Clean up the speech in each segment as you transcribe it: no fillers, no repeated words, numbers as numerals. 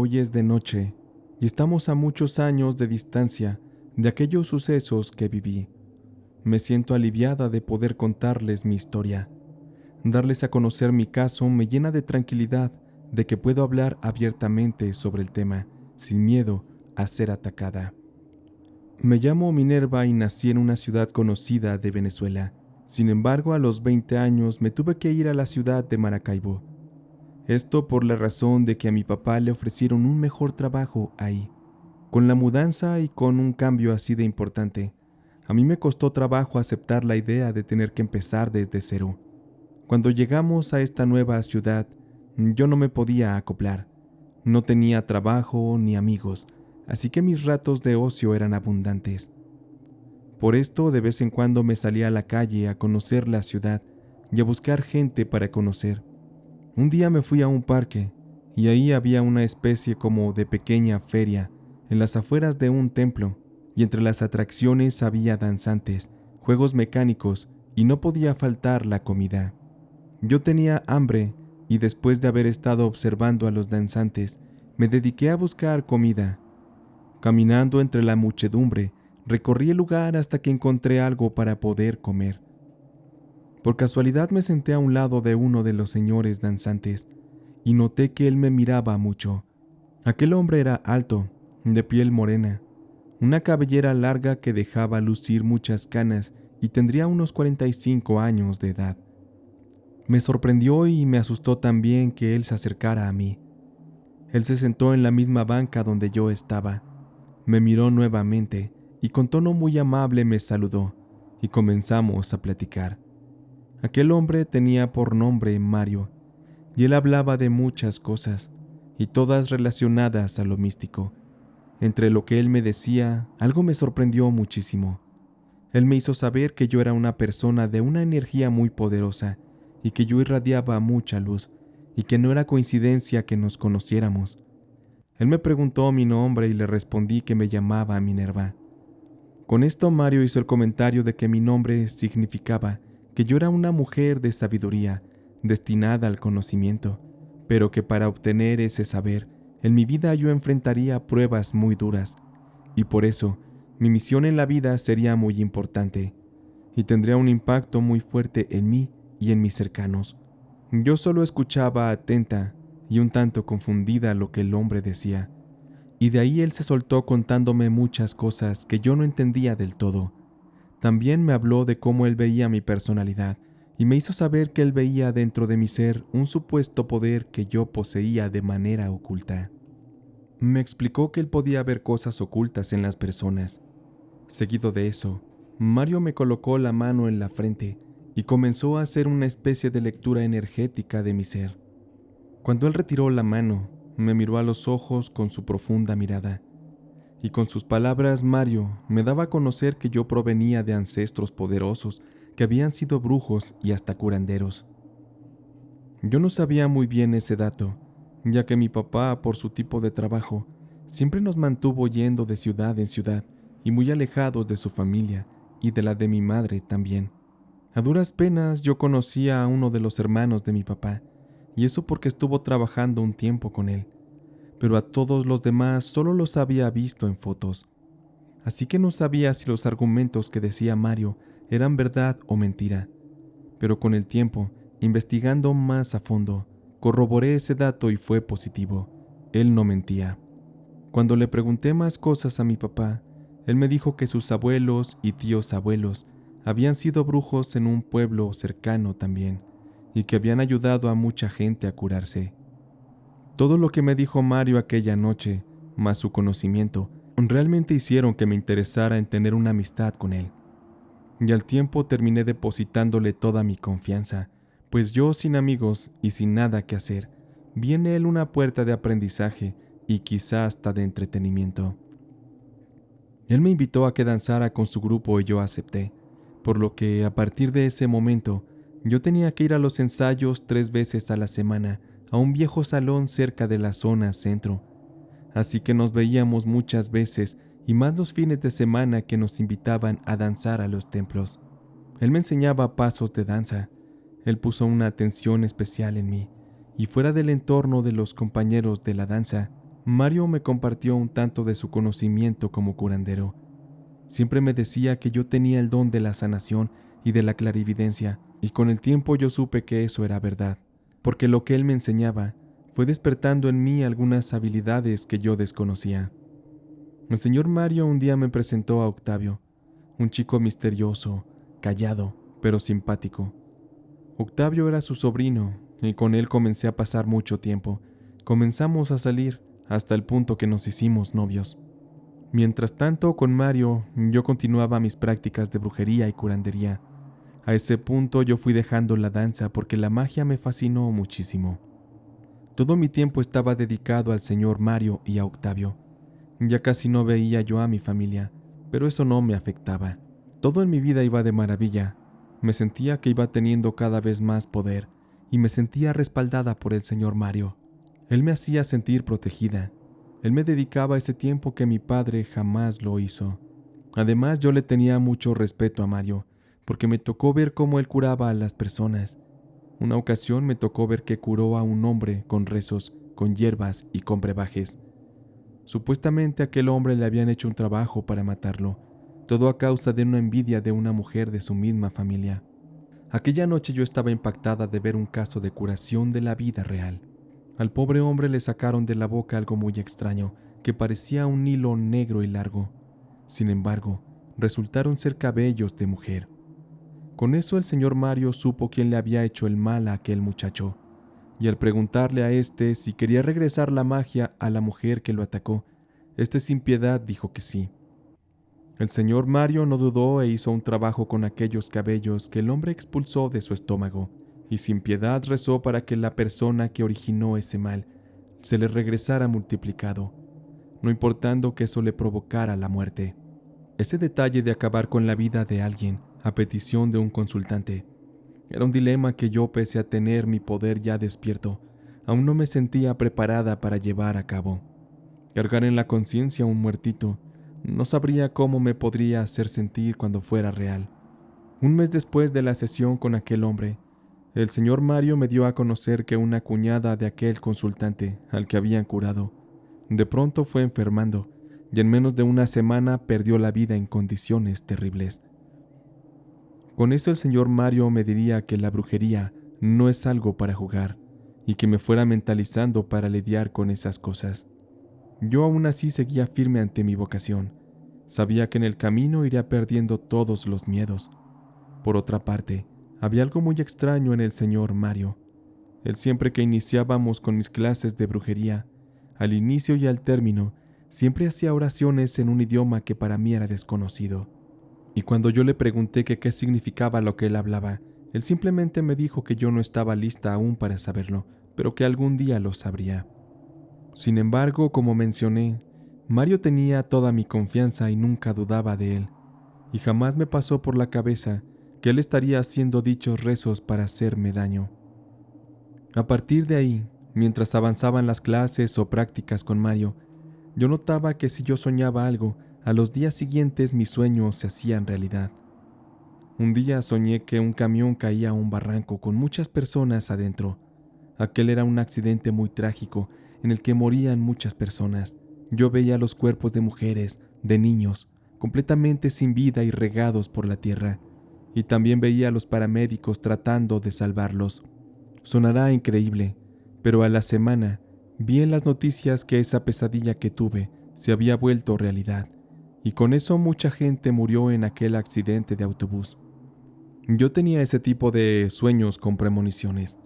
hoy es de noche y estamos a muchos años de distancia de aquellos sucesos que viví. Me siento aliviada de poder contarles mi historia. Darles a conocer mi caso me llena de tranquilidad de que puedo hablar abiertamente sobre el tema, sin miedo a ser atacada. Me llamo Minerva y nací en una ciudad conocida de Venezuela. Sin embargo, a los 20 años me tuve que ir a la ciudad de Maracaibo. Esto por la razón de que a mi papá le ofrecieron un mejor trabajo ahí. Con la mudanza y con un cambio así de importante, a mí me costó trabajo aceptar la idea de tener que empezar desde cero. Cuando llegamos a esta nueva ciudad, yo no me podía acoplar. No tenía trabajo ni amigos, así que mis ratos de ocio eran abundantes. Por esto, de vez en cuando me salía a la calle a conocer la ciudad y a buscar gente para conocer. Un día me fui a un parque y ahí había una especie como de pequeña feria en las afueras de un templo, y entre las atracciones había danzantes, juegos mecánicos y no podía faltar la comida. Yo tenía hambre y después de haber estado observando a los danzantes, me dediqué a buscar comida. Caminando entre la muchedumbre, recorrí el lugar hasta que encontré algo para poder comer. Por casualidad me senté a un lado de uno de los señores danzantes y noté que él me miraba mucho. Aquel hombre era alto, de piel morena, una cabellera larga que dejaba lucir muchas canas y tendría unos 45 años de edad. Me sorprendió y me asustó también que él se acercara a mí. Él se sentó en la misma banca donde yo estaba. Me miró nuevamente y con tono muy amable me saludó y comenzamos a platicar. Aquel hombre tenía por nombre Mario y él hablaba de muchas cosas y todas relacionadas a lo místico. Entre lo que él me decía, algo me sorprendió muchísimo. Él me hizo saber que yo era una persona de una energía muy poderosa y que yo irradiaba mucha luz y que no era coincidencia que nos conociéramos. Él me preguntó mi nombre y le respondí que me llamaba Minerva. Con esto Mario hizo el comentario de que mi nombre significaba que yo era una mujer de sabiduría, destinada al conocimiento, pero que para obtener ese saber, en mi vida yo enfrentaría pruebas muy duras, y por eso mi misión en la vida sería muy importante, y tendría un impacto muy fuerte en mí y en mis cercanos. Yo solo escuchaba atenta y un tanto confundida lo que el hombre decía, y de ahí él se soltó contándome muchas cosas que yo no entendía del todo. También me habló de cómo él veía mi personalidad, y me hizo saber que él veía dentro de mi ser un supuesto poder que yo poseía de manera oculta. Me explicó que él podía ver cosas ocultas en las personas. Seguido de eso, Mario me colocó la mano en la frente y comenzó a hacer una especie de lectura energética de mi ser. Cuando él retiró la mano, me miró a los ojos con su profunda mirada, y con sus palabras Mario me daba a conocer que yo provenía de ancestros poderosos que habían sido brujos y hasta curanderos. Yo no sabía muy bien ese dato, ya que mi papá, por su tipo de trabajo, siempre nos mantuvo yendo de ciudad en ciudad y muy alejados de su familia y de la de mi madre también. A duras penas yo conocía a uno de los hermanos de mi papá, y eso porque estuvo trabajando un tiempo con él, pero a todos los demás solo los había visto en fotos. Así que no sabía si los argumentos que decía Mario eran verdad o mentira, pero con el tiempo, investigando más a fondo, corroboré ese dato y fue positivo. Él no mentía. Cuando le pregunté más cosas a mi papá, él me dijo que sus abuelos y tíos abuelos habían sido brujos en un pueblo cercano también, y que habían ayudado a mucha gente a curarse. Todo lo que me dijo Mario aquella noche, más su conocimiento, realmente hicieron que me interesara en tener una amistad con él. Y al tiempo terminé depositándole toda mi confianza, pues yo sin amigos y sin nada que hacer, vi en él una puerta de aprendizaje y quizá hasta de entretenimiento. Él me invitó a que danzara con su grupo y yo acepté, por lo que a partir de ese momento yo tenía que ir a los ensayos 3 veces a la semana a un viejo salón cerca de la zona centro. Así que nos veíamos muchas veces y más los fines de semana que nos invitaban a danzar a los templos. Él me enseñaba pasos de danza. Él puso una atención especial en mí, y fuera del entorno de los compañeros de la danza, Mario me compartió un tanto de su conocimiento como curandero. Siempre me decía que yo tenía el don de la sanación y de la clarividencia, y con el tiempo yo supe que eso era verdad, porque lo que él me enseñaba fue despertando en mí algunas habilidades que yo desconocía. El señor Mario un día me presentó a Octavio, un chico misterioso, callado, pero simpático. Octavio era su sobrino, y con él comencé a pasar mucho tiempo. Comenzamos a salir, hasta el punto que nos hicimos novios. Mientras tanto, con Mario, yo continuaba mis prácticas de brujería y curandería. A ese punto yo fui dejando la danza porque la magia me fascinó muchísimo. Todo mi tiempo estaba dedicado al señor Mario y a Octavio. Ya casi no veía yo a mi familia, pero eso no me afectaba. Todo en mi vida iba de maravilla. Me sentía que iba teniendo cada vez más poder y me sentía respaldada por el señor Mario. Él me hacía sentir protegida. Él me dedicaba ese tiempo que mi padre jamás lo hizo. Además, yo le tenía mucho respeto a Mario, porque me tocó ver cómo él curaba a las personas. Una ocasión me tocó ver que curó a un hombre con rezos, con hierbas y con brebajes. Supuestamente a aquel hombre le habían hecho un trabajo para matarlo, todo a causa de una envidia de una mujer de su misma familia. Aquella noche yo estaba impactada de ver un caso de curación de la vida real. Al pobre hombre le sacaron de la boca algo muy extraño, que parecía un hilo negro y largo. Sin embargo, resultaron ser cabellos de mujer. Con eso el señor Mario supo quién le había hecho el mal a aquel muchacho, y al preguntarle a este si quería regresar la magia a la mujer que lo atacó, este sin piedad dijo que sí. El señor Mario no dudó e hizo un trabajo con aquellos cabellos que el hombre expulsó de su estómago, y sin piedad rezó para que la persona que originó ese mal se le regresara multiplicado, no importando que eso le provocara la muerte. Ese detalle de acabar con la vida de alguien a petición de un consultante era un dilema que yo, pese a tener mi poder ya despierto, aún no me sentía preparada para llevar a cabo. Cargar en la conciencia un muertito, no sabría cómo me podría hacer sentir cuando fuera real. Un mes después de la sesión con aquel hombre, el señor Mario me dio a conocer que una cuñada de aquel consultante al que habían curado, de pronto fue enfermando y en menos de una semana perdió la vida en condiciones terribles. Con eso el señor Mario me diría que la brujería no es algo para jugar y que me fuera mentalizando para lidiar con esas cosas. Yo aún así seguía firme ante mi vocación. Sabía que en el camino iría perdiendo todos los miedos. Por otra parte, había algo muy extraño en el señor Mario. Él siempre que iniciábamos con mis clases de brujería, al inicio y al término, siempre hacía oraciones en un idioma que para mí era desconocido. Y cuando yo le pregunté que qué significaba lo que él hablaba, él simplemente me dijo que yo no estaba lista aún para saberlo, pero que algún día lo sabría. Sin embargo, como mencioné, Mario tenía toda mi confianza y nunca dudaba de él, y jamás me pasó por la cabeza que él estaría haciendo dichos rezos para hacerme daño. A partir de ahí, mientras avanzaban las clases o prácticas con Mario, yo notaba que si yo soñaba algo, a los días siguientes mis sueños se hacían realidad. Un día soñé que un camión caía a un barranco con muchas personas adentro. Aquel era un accidente muy trágico en el que morían muchas personas. Yo veía los cuerpos de mujeres, de niños, completamente sin vida y regados por la tierra, y también veía a los paramédicos tratando de salvarlos. Sonará increíble, pero a la semana vi en las noticias que esa pesadilla que tuve se había vuelto realidad, y con eso mucha gente murió en aquel accidente de autobús. Yo tenía ese tipo de sueños con premoniciones.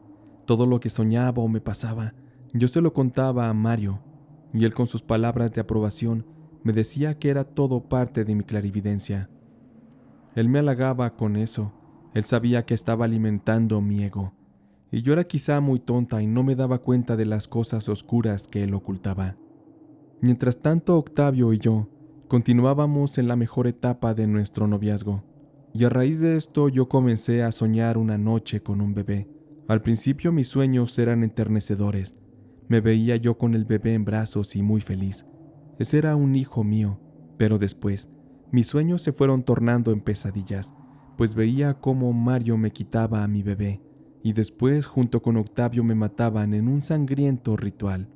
Todo lo que soñaba o me pasaba, yo se lo contaba a Mario, y él con sus palabras de aprobación me decía que era todo parte de mi clarividencia. Él me halagaba con eso, él sabía que estaba alimentando mi ego, y yo era quizá muy tonta y no me daba cuenta de las cosas oscuras que él ocultaba. Mientras tanto, Octavio y yo continuábamos en la mejor etapa de nuestro noviazgo, y a raíz de esto yo comencé a soñar una noche con un bebé. Al principio mis sueños eran enternecedores. Me veía yo con el bebé en brazos y muy feliz. Ese era un hijo mío, pero después mis sueños se fueron tornando en pesadillas, pues veía cómo Mario me quitaba a mi bebé, y después junto con Octavio me mataban en un sangriento ritual.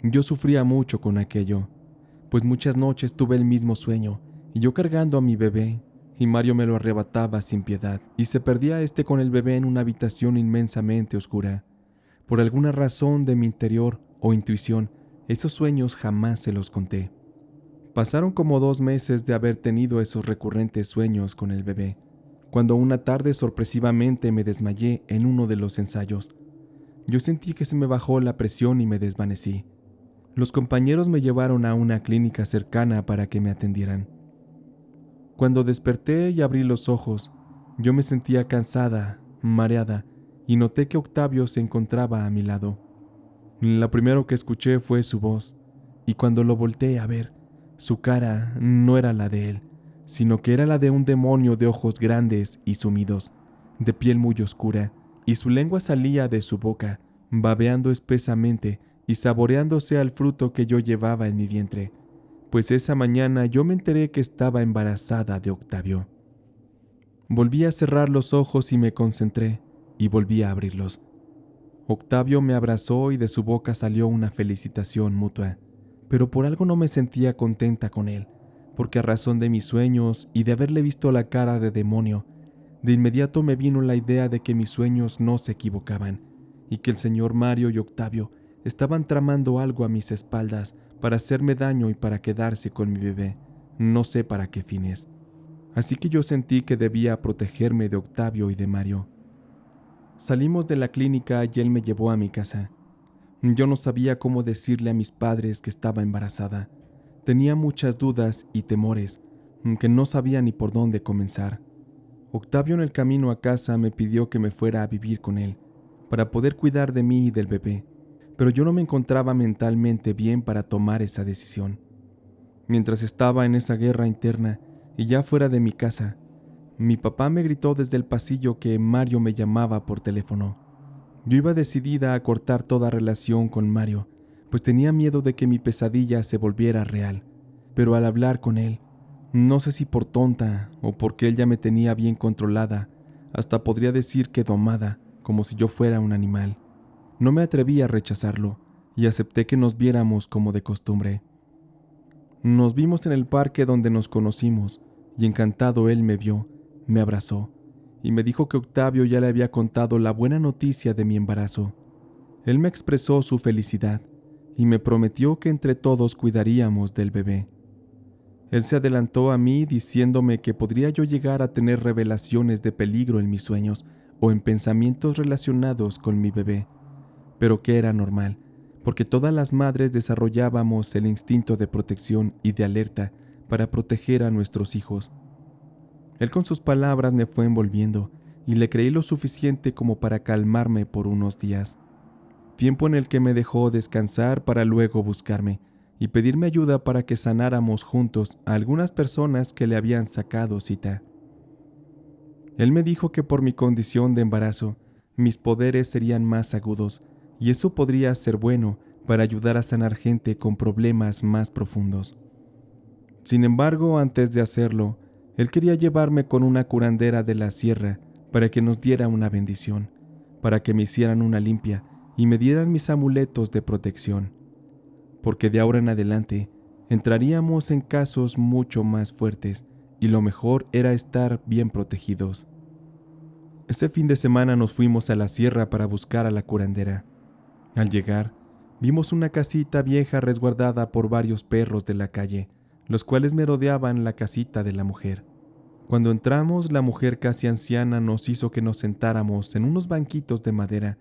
Yo sufría mucho con aquello, pues muchas noches tuve el mismo sueño, y yo cargando a mi bebé, y Mario me lo arrebataba sin piedad, y se perdía con el bebé en una habitación inmensamente oscura. Por alguna razón de mi interior o intuición, esos sueños jamás se los conté. Pasaron como 2 meses de haber tenido esos recurrentes sueños con el bebé, cuando una tarde sorpresivamente me desmayé en uno de los ensayos. Yo sentí que se me bajó la presión y me desvanecí. Los compañeros me llevaron a una clínica cercana para que me atendieran. Cuando desperté y abrí los ojos, yo me sentía cansada, mareada, y noté que Octavio se encontraba a mi lado. Lo primero que escuché fue su voz, y cuando lo volteé a ver, su cara no era la de él, sino que era la de un demonio de ojos grandes y sumidos, de piel muy oscura, y su lengua salía de su boca, babeando espesamente y saboreándose al fruto que yo llevaba en mi vientre, pues esa mañana yo me enteré que estaba embarazada de Octavio. Volví a cerrar los ojos y me concentré, y volví a abrirlos. Octavio me abrazó y de su boca salió una felicitación mutua, pero por algo no me sentía contenta con él, porque a razón de mis sueños y de haberle visto la cara de demonio, de inmediato me vino la idea de que mis sueños no se equivocaban, y que el señor Mario y Octavio estaban tramando algo a mis espaldas para hacerme daño y para quedarse con mi bebé, no sé para qué fines. Así que yo sentí que debía protegerme de Octavio y de Mario. Salimos de la clínica y él me llevó a mi casa. Yo no sabía cómo decirle a mis padres que estaba embarazada. Tenía muchas dudas y temores, que no sabía ni por dónde comenzar. Octavio en el camino a casa me pidió que me fuera a vivir con él, para poder cuidar de mí y del bebé, pero yo no me encontraba mentalmente bien para tomar esa decisión. Mientras estaba en esa guerra interna y ya fuera de mi casa, mi papá me gritó desde el pasillo que Mario me llamaba por teléfono. Yo iba decidida a cortar toda relación con Mario, pues tenía miedo de que mi pesadilla se volviera real, pero al hablar con él, no sé si por tonta o porque él ya me tenía bien controlada, hasta podría decir que domada, como si yo fuera un animal. No me atreví a rechazarlo y acepté que nos viéramos como de costumbre. Nos vimos en el parque donde nos conocimos y encantado él me vio, me abrazó y me dijo que Octavio ya le había contado la buena noticia de mi embarazo. Él me expresó su felicidad y me prometió que entre todos cuidaríamos del bebé. Él se adelantó a mí diciéndome que podría yo llegar a tener revelaciones de peligro en mis sueños o en pensamientos relacionados con mi bebé, pero que era normal, porque todas las madres desarrollábamos el instinto de protección y de alerta para proteger a nuestros hijos. Él con sus palabras me fue envolviendo y le creí lo suficiente como para calmarme por unos días, tiempo en el que me dejó descansar para luego buscarme y pedirme ayuda para que sanáramos juntos a algunas personas que le habían sacado cita. Él me dijo que por mi condición de embarazo, mis poderes serían más agudos y eso podría ser bueno para ayudar a sanar gente con problemas más profundos. Sin embargo, antes de hacerlo, él quería llevarme con una curandera de la sierra para que nos diera una bendición, para que me hicieran una limpia y me dieran mis amuletos de protección, porque de ahora en adelante entraríamos en casos mucho más fuertes y lo mejor era estar bien protegidos. Ese fin de semana nos fuimos a la sierra para buscar a la curandera. Al llegar, vimos una casita vieja resguardada por varios perros de la calle, los cuales merodeaban la casita de la mujer. Cuando entramos, la mujer casi anciana nos hizo que nos sentáramos en unos banquitos de madera,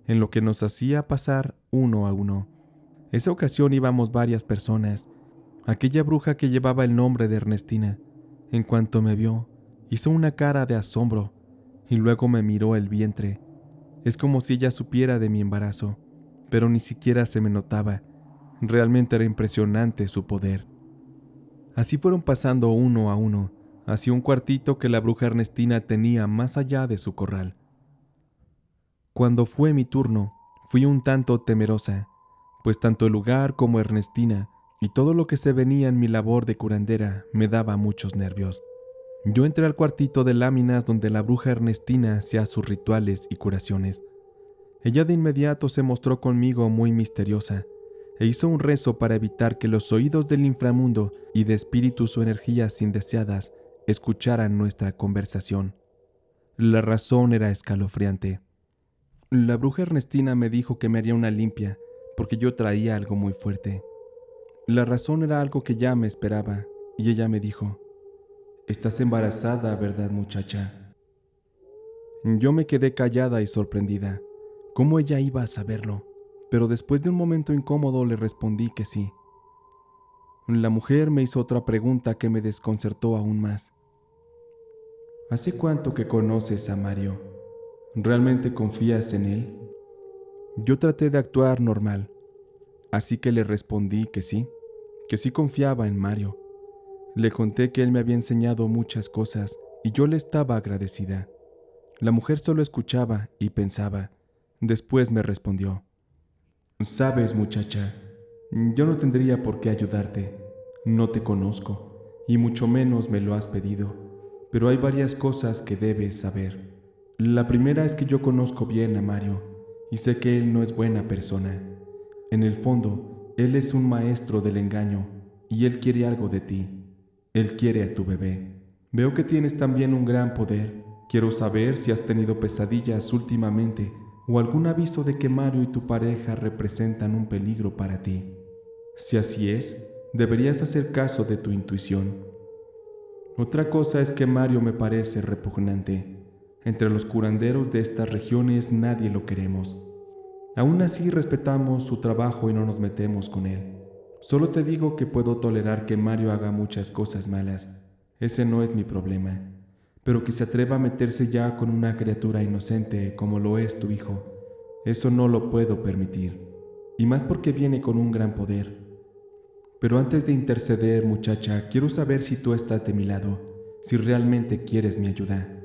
en lo que nos hacía pasar uno a uno. Esa ocasión íbamos varias personas. Aquella bruja que llevaba el nombre de Ernestina, en cuanto me vio, hizo una cara de asombro y luego me miró el vientre. Es como si ella supiera de mi embarazo, pero ni siquiera se me notaba. Realmente era impresionante su poder. Así fueron pasando uno a uno, hacia un cuartito que la bruja Ernestina tenía más allá de su corral. Cuando fue mi turno, fui un tanto temerosa, pues tanto el lugar como Ernestina y todo lo que se venía en mi labor de curandera me daba muchos nervios. Yo entré al cuartito de láminas donde la bruja Ernestina hacía sus rituales y curaciones. Ella de inmediato se mostró conmigo muy misteriosa, e hizo un rezo para evitar que los oídos del inframundo y de espíritus o energías indeseadas escucharan nuestra conversación. La razón era escalofriante. La bruja Ernestina me dijo que me haría una limpia porque yo traía algo muy fuerte. La razón era algo que ya me esperaba, y ella me dijo: «Estás embarazada, ¿verdad, muchacha?». Yo me quedé callada y sorprendida. ¿Cómo ella iba a saberlo? Pero después de un momento incómodo le respondí que sí. La mujer me hizo otra pregunta que me desconcertó aún más. «¿Hace cuánto que conoces a Mario? ¿Realmente confías en él?». Yo traté de actuar normal, así que le respondí que sí confiaba en Mario. Le conté que él me había enseñado muchas cosas y yo le estaba agradecida. La mujer solo escuchaba y pensaba. Después me respondió: «Sabes, muchacha, yo no tendría por qué ayudarte. No te conozco, y mucho menos me lo has pedido, pero hay varias cosas que debes saber. La primera es que yo conozco bien a Mario, y sé que él no es buena persona. En el fondo, él es un maestro del engaño, y él quiere algo de ti. Él quiere a tu bebé. Veo que tienes también un gran poder. Quiero saber si has tenido pesadillas últimamente o algún aviso de que Mario y tu pareja representan un peligro para ti. Si así es, deberías hacer caso de tu intuición. Otra cosa es que Mario me parece repugnante. Entre los curanderos de estas regiones nadie lo queremos. Aún así respetamos su trabajo y no nos metemos con él. Solo te digo que puedo tolerar que Mario haga muchas cosas malas. Ese no es mi problema. Pero que se atreva a meterse ya con una criatura inocente como lo es tu hijo, eso no lo puedo permitir. Y más porque viene con un gran poder. Pero antes de interceder, muchacha, quiero saber si tú estás de mi lado, si realmente quieres mi ayuda.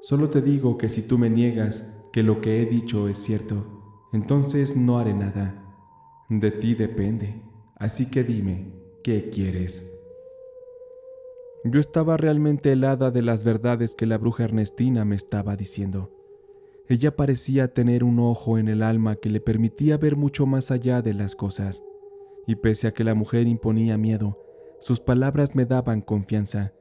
Solo te digo que si tú me niegas que lo que he dicho es cierto, entonces no haré nada. De ti depende, así que dime, ¿qué quieres?». Yo estaba realmente helada de las verdades que la bruja Ernestina me estaba diciendo. Ella parecía tener un ojo en el alma que le permitía ver mucho más allá de las cosas, y pese a que la mujer imponía miedo, sus palabras me daban confianza,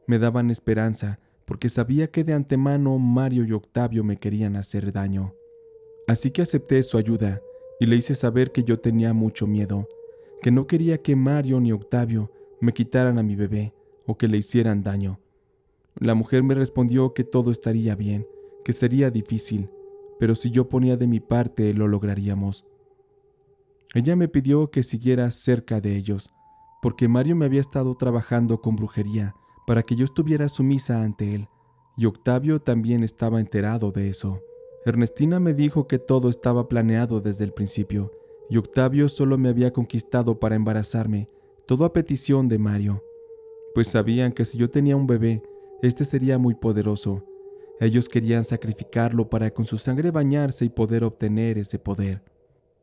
me daban esperanza, porque sabía que de antemano Mario y Octavio me querían hacer daño. Así que acepté su ayuda y le hice saber que yo tenía mucho miedo, que no quería que Mario ni Octavio me quitaran a mi bebé o que le hicieran daño. La mujer me respondió que todo estaría bien, que sería difícil, pero si yo ponía de mi parte lo lograríamos. Ella me pidió que siguiera cerca de ellos, porque Mario me había estado trabajando con brujería para que yo estuviera sumisa ante él, y Octavio también estaba enterado de eso. Ernestina me dijo que todo estaba planeado desde el principio, y Octavio solo me había conquistado para embarazarme, todo a petición de Mario, pues sabían que si yo tenía un bebé, este sería muy poderoso. Ellos querían sacrificarlo para con su sangre bañarse y poder obtener ese poder.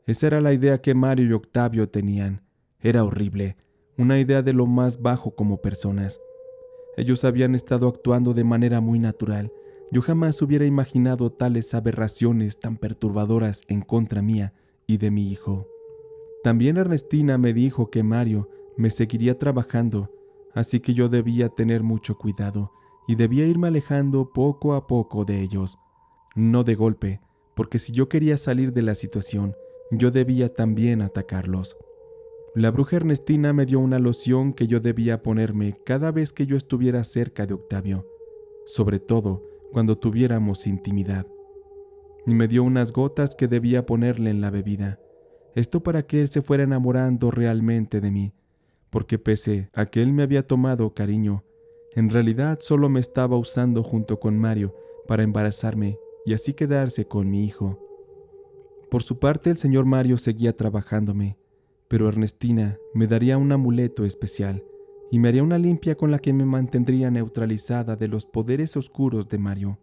Esa era la idea que Mario y Octavio tenían. Era horrible, una idea de lo más bajo como personas. Ellos habían estado actuando de manera muy natural. Yo jamás hubiera imaginado tales aberraciones tan perturbadoras en contra mía y de mi hijo. También Ernestina me dijo que Mario me seguiría trabajando, así que yo debía tener mucho cuidado y debía irme alejando poco a poco de ellos. No de golpe, porque si yo quería salir de la situación, yo debía también atacarlos. La bruja Ernestina me dio una loción que yo debía ponerme cada vez que yo estuviera cerca de Octavio, sobre todo cuando tuviéramos intimidad. Y me dio unas gotas que debía ponerle en la bebida, esto para que él se fuera enamorando realmente de mí, porque pese a que él me había tomado cariño, en realidad solo me estaba usando junto con Mario para embarazarme y así quedarse con mi hijo. Por su parte, el señor Mario seguía trabajándome, pero Ernestina me daría un amuleto especial y me haría una limpia con la que me mantendría neutralizada de los poderes oscuros de Mario.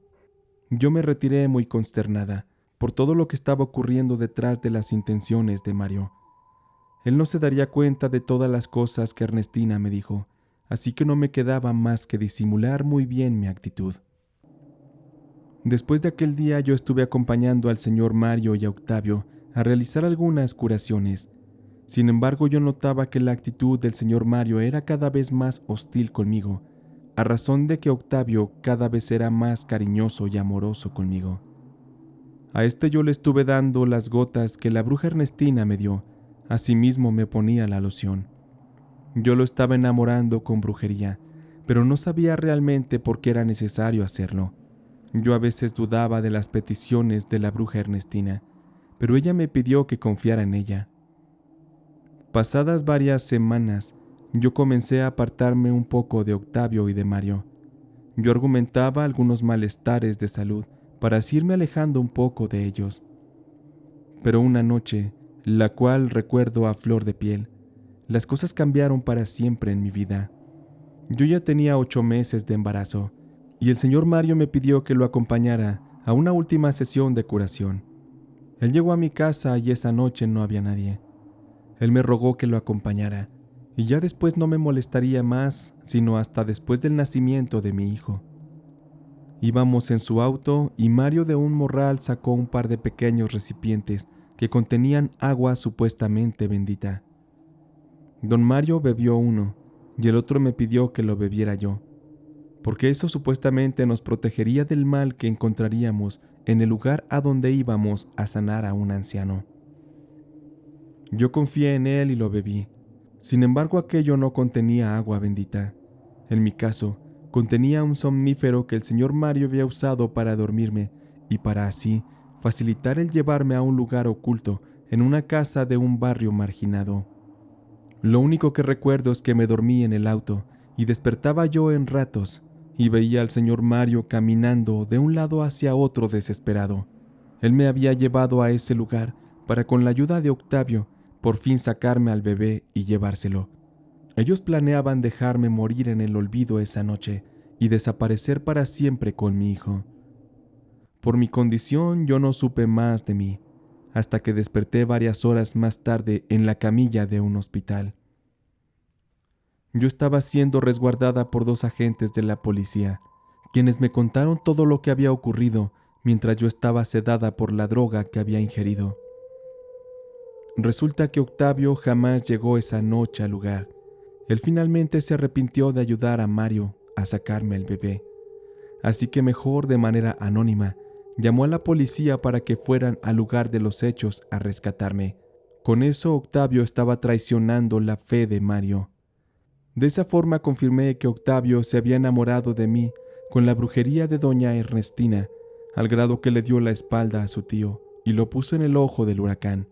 Yo me retiré muy consternada por todo lo que estaba ocurriendo detrás de las intenciones de Mario. Él no se daría cuenta de todas las cosas que Ernestina me dijo, así que no me quedaba más que disimular muy bien mi actitud. Después de aquel día yo estuve acompañando al señor Mario y a Octavio a realizar algunas curaciones. Sin embargo, yo notaba que la actitud del señor Mario era cada vez más hostil conmigo, a razón de que Octavio cada vez era más cariñoso y amoroso conmigo. A este yo le estuve dando las gotas que la bruja Ernestina me dio, asimismo me ponía la loción. Yo lo estaba enamorando con brujería, pero no sabía realmente por qué era necesario hacerlo. Yo a veces dudaba de las peticiones de la bruja Ernestina, pero ella me pidió que confiara en ella. Pasadas varias semanas, yo comencé a apartarme un poco de Octavio y de Mario. Yo argumentaba algunos malestares de salud para así irme alejando un poco de ellos. Pero una noche, la cual recuerdo a flor de piel, las cosas cambiaron para siempre en mi vida. Yo ya tenía 8 meses de embarazo, y el señor Mario me pidió que lo acompañara a una última sesión de curación. Él llegó a mi casa y esa noche no había nadie. Él me rogó que lo acompañara, y ya después no me molestaría más, sino hasta después del nacimiento de mi hijo. Íbamos en su auto y Mario de un morral sacó un par de pequeños recipientes que contenían agua supuestamente bendita. Don Mario bebió uno y el otro me pidió que lo bebiera yo, porque eso supuestamente nos protegería del mal que encontraríamos en el lugar a donde íbamos a sanar a un anciano. Yo confié en él y lo bebí. Sin embargo, aquello no contenía agua bendita. En mi caso, contenía un somnífero que el señor Mario había usado para dormirme y para así facilitar el llevarme a un lugar oculto en una casa de un barrio marginado. Lo único que recuerdo es que me dormí en el auto y despertaba yo en ratos y veía al señor Mario caminando de un lado hacia otro desesperado. Él me había llevado a ese lugar para, con la ayuda de Octavio, por fin sacarme al bebé y llevárselo. Ellos planeaban dejarme morir en el olvido esa noche y desaparecer para siempre con mi hijo. Por mi condición yo no supe más de mí, hasta que desperté varias horas más tarde en la camilla de un hospital. Yo estaba siendo resguardada por 2 agentes de la policía, quienes me contaron todo lo que había ocurrido mientras yo estaba sedada por la droga que había ingerido. Resulta que Octavio jamás llegó esa noche al lugar. Él finalmente se arrepintió de ayudar a Mario a sacarme al bebé, así que mejor de manera anónima llamó a la policía para que fueran al lugar de los hechos a rescatarme. Con eso Octavio estaba traicionando la fe de Mario. De esa forma confirmé que Octavio se había enamorado de mí con la brujería de doña Ernestina, al grado que le dio la espalda a su tío y lo puso en el ojo del huracán.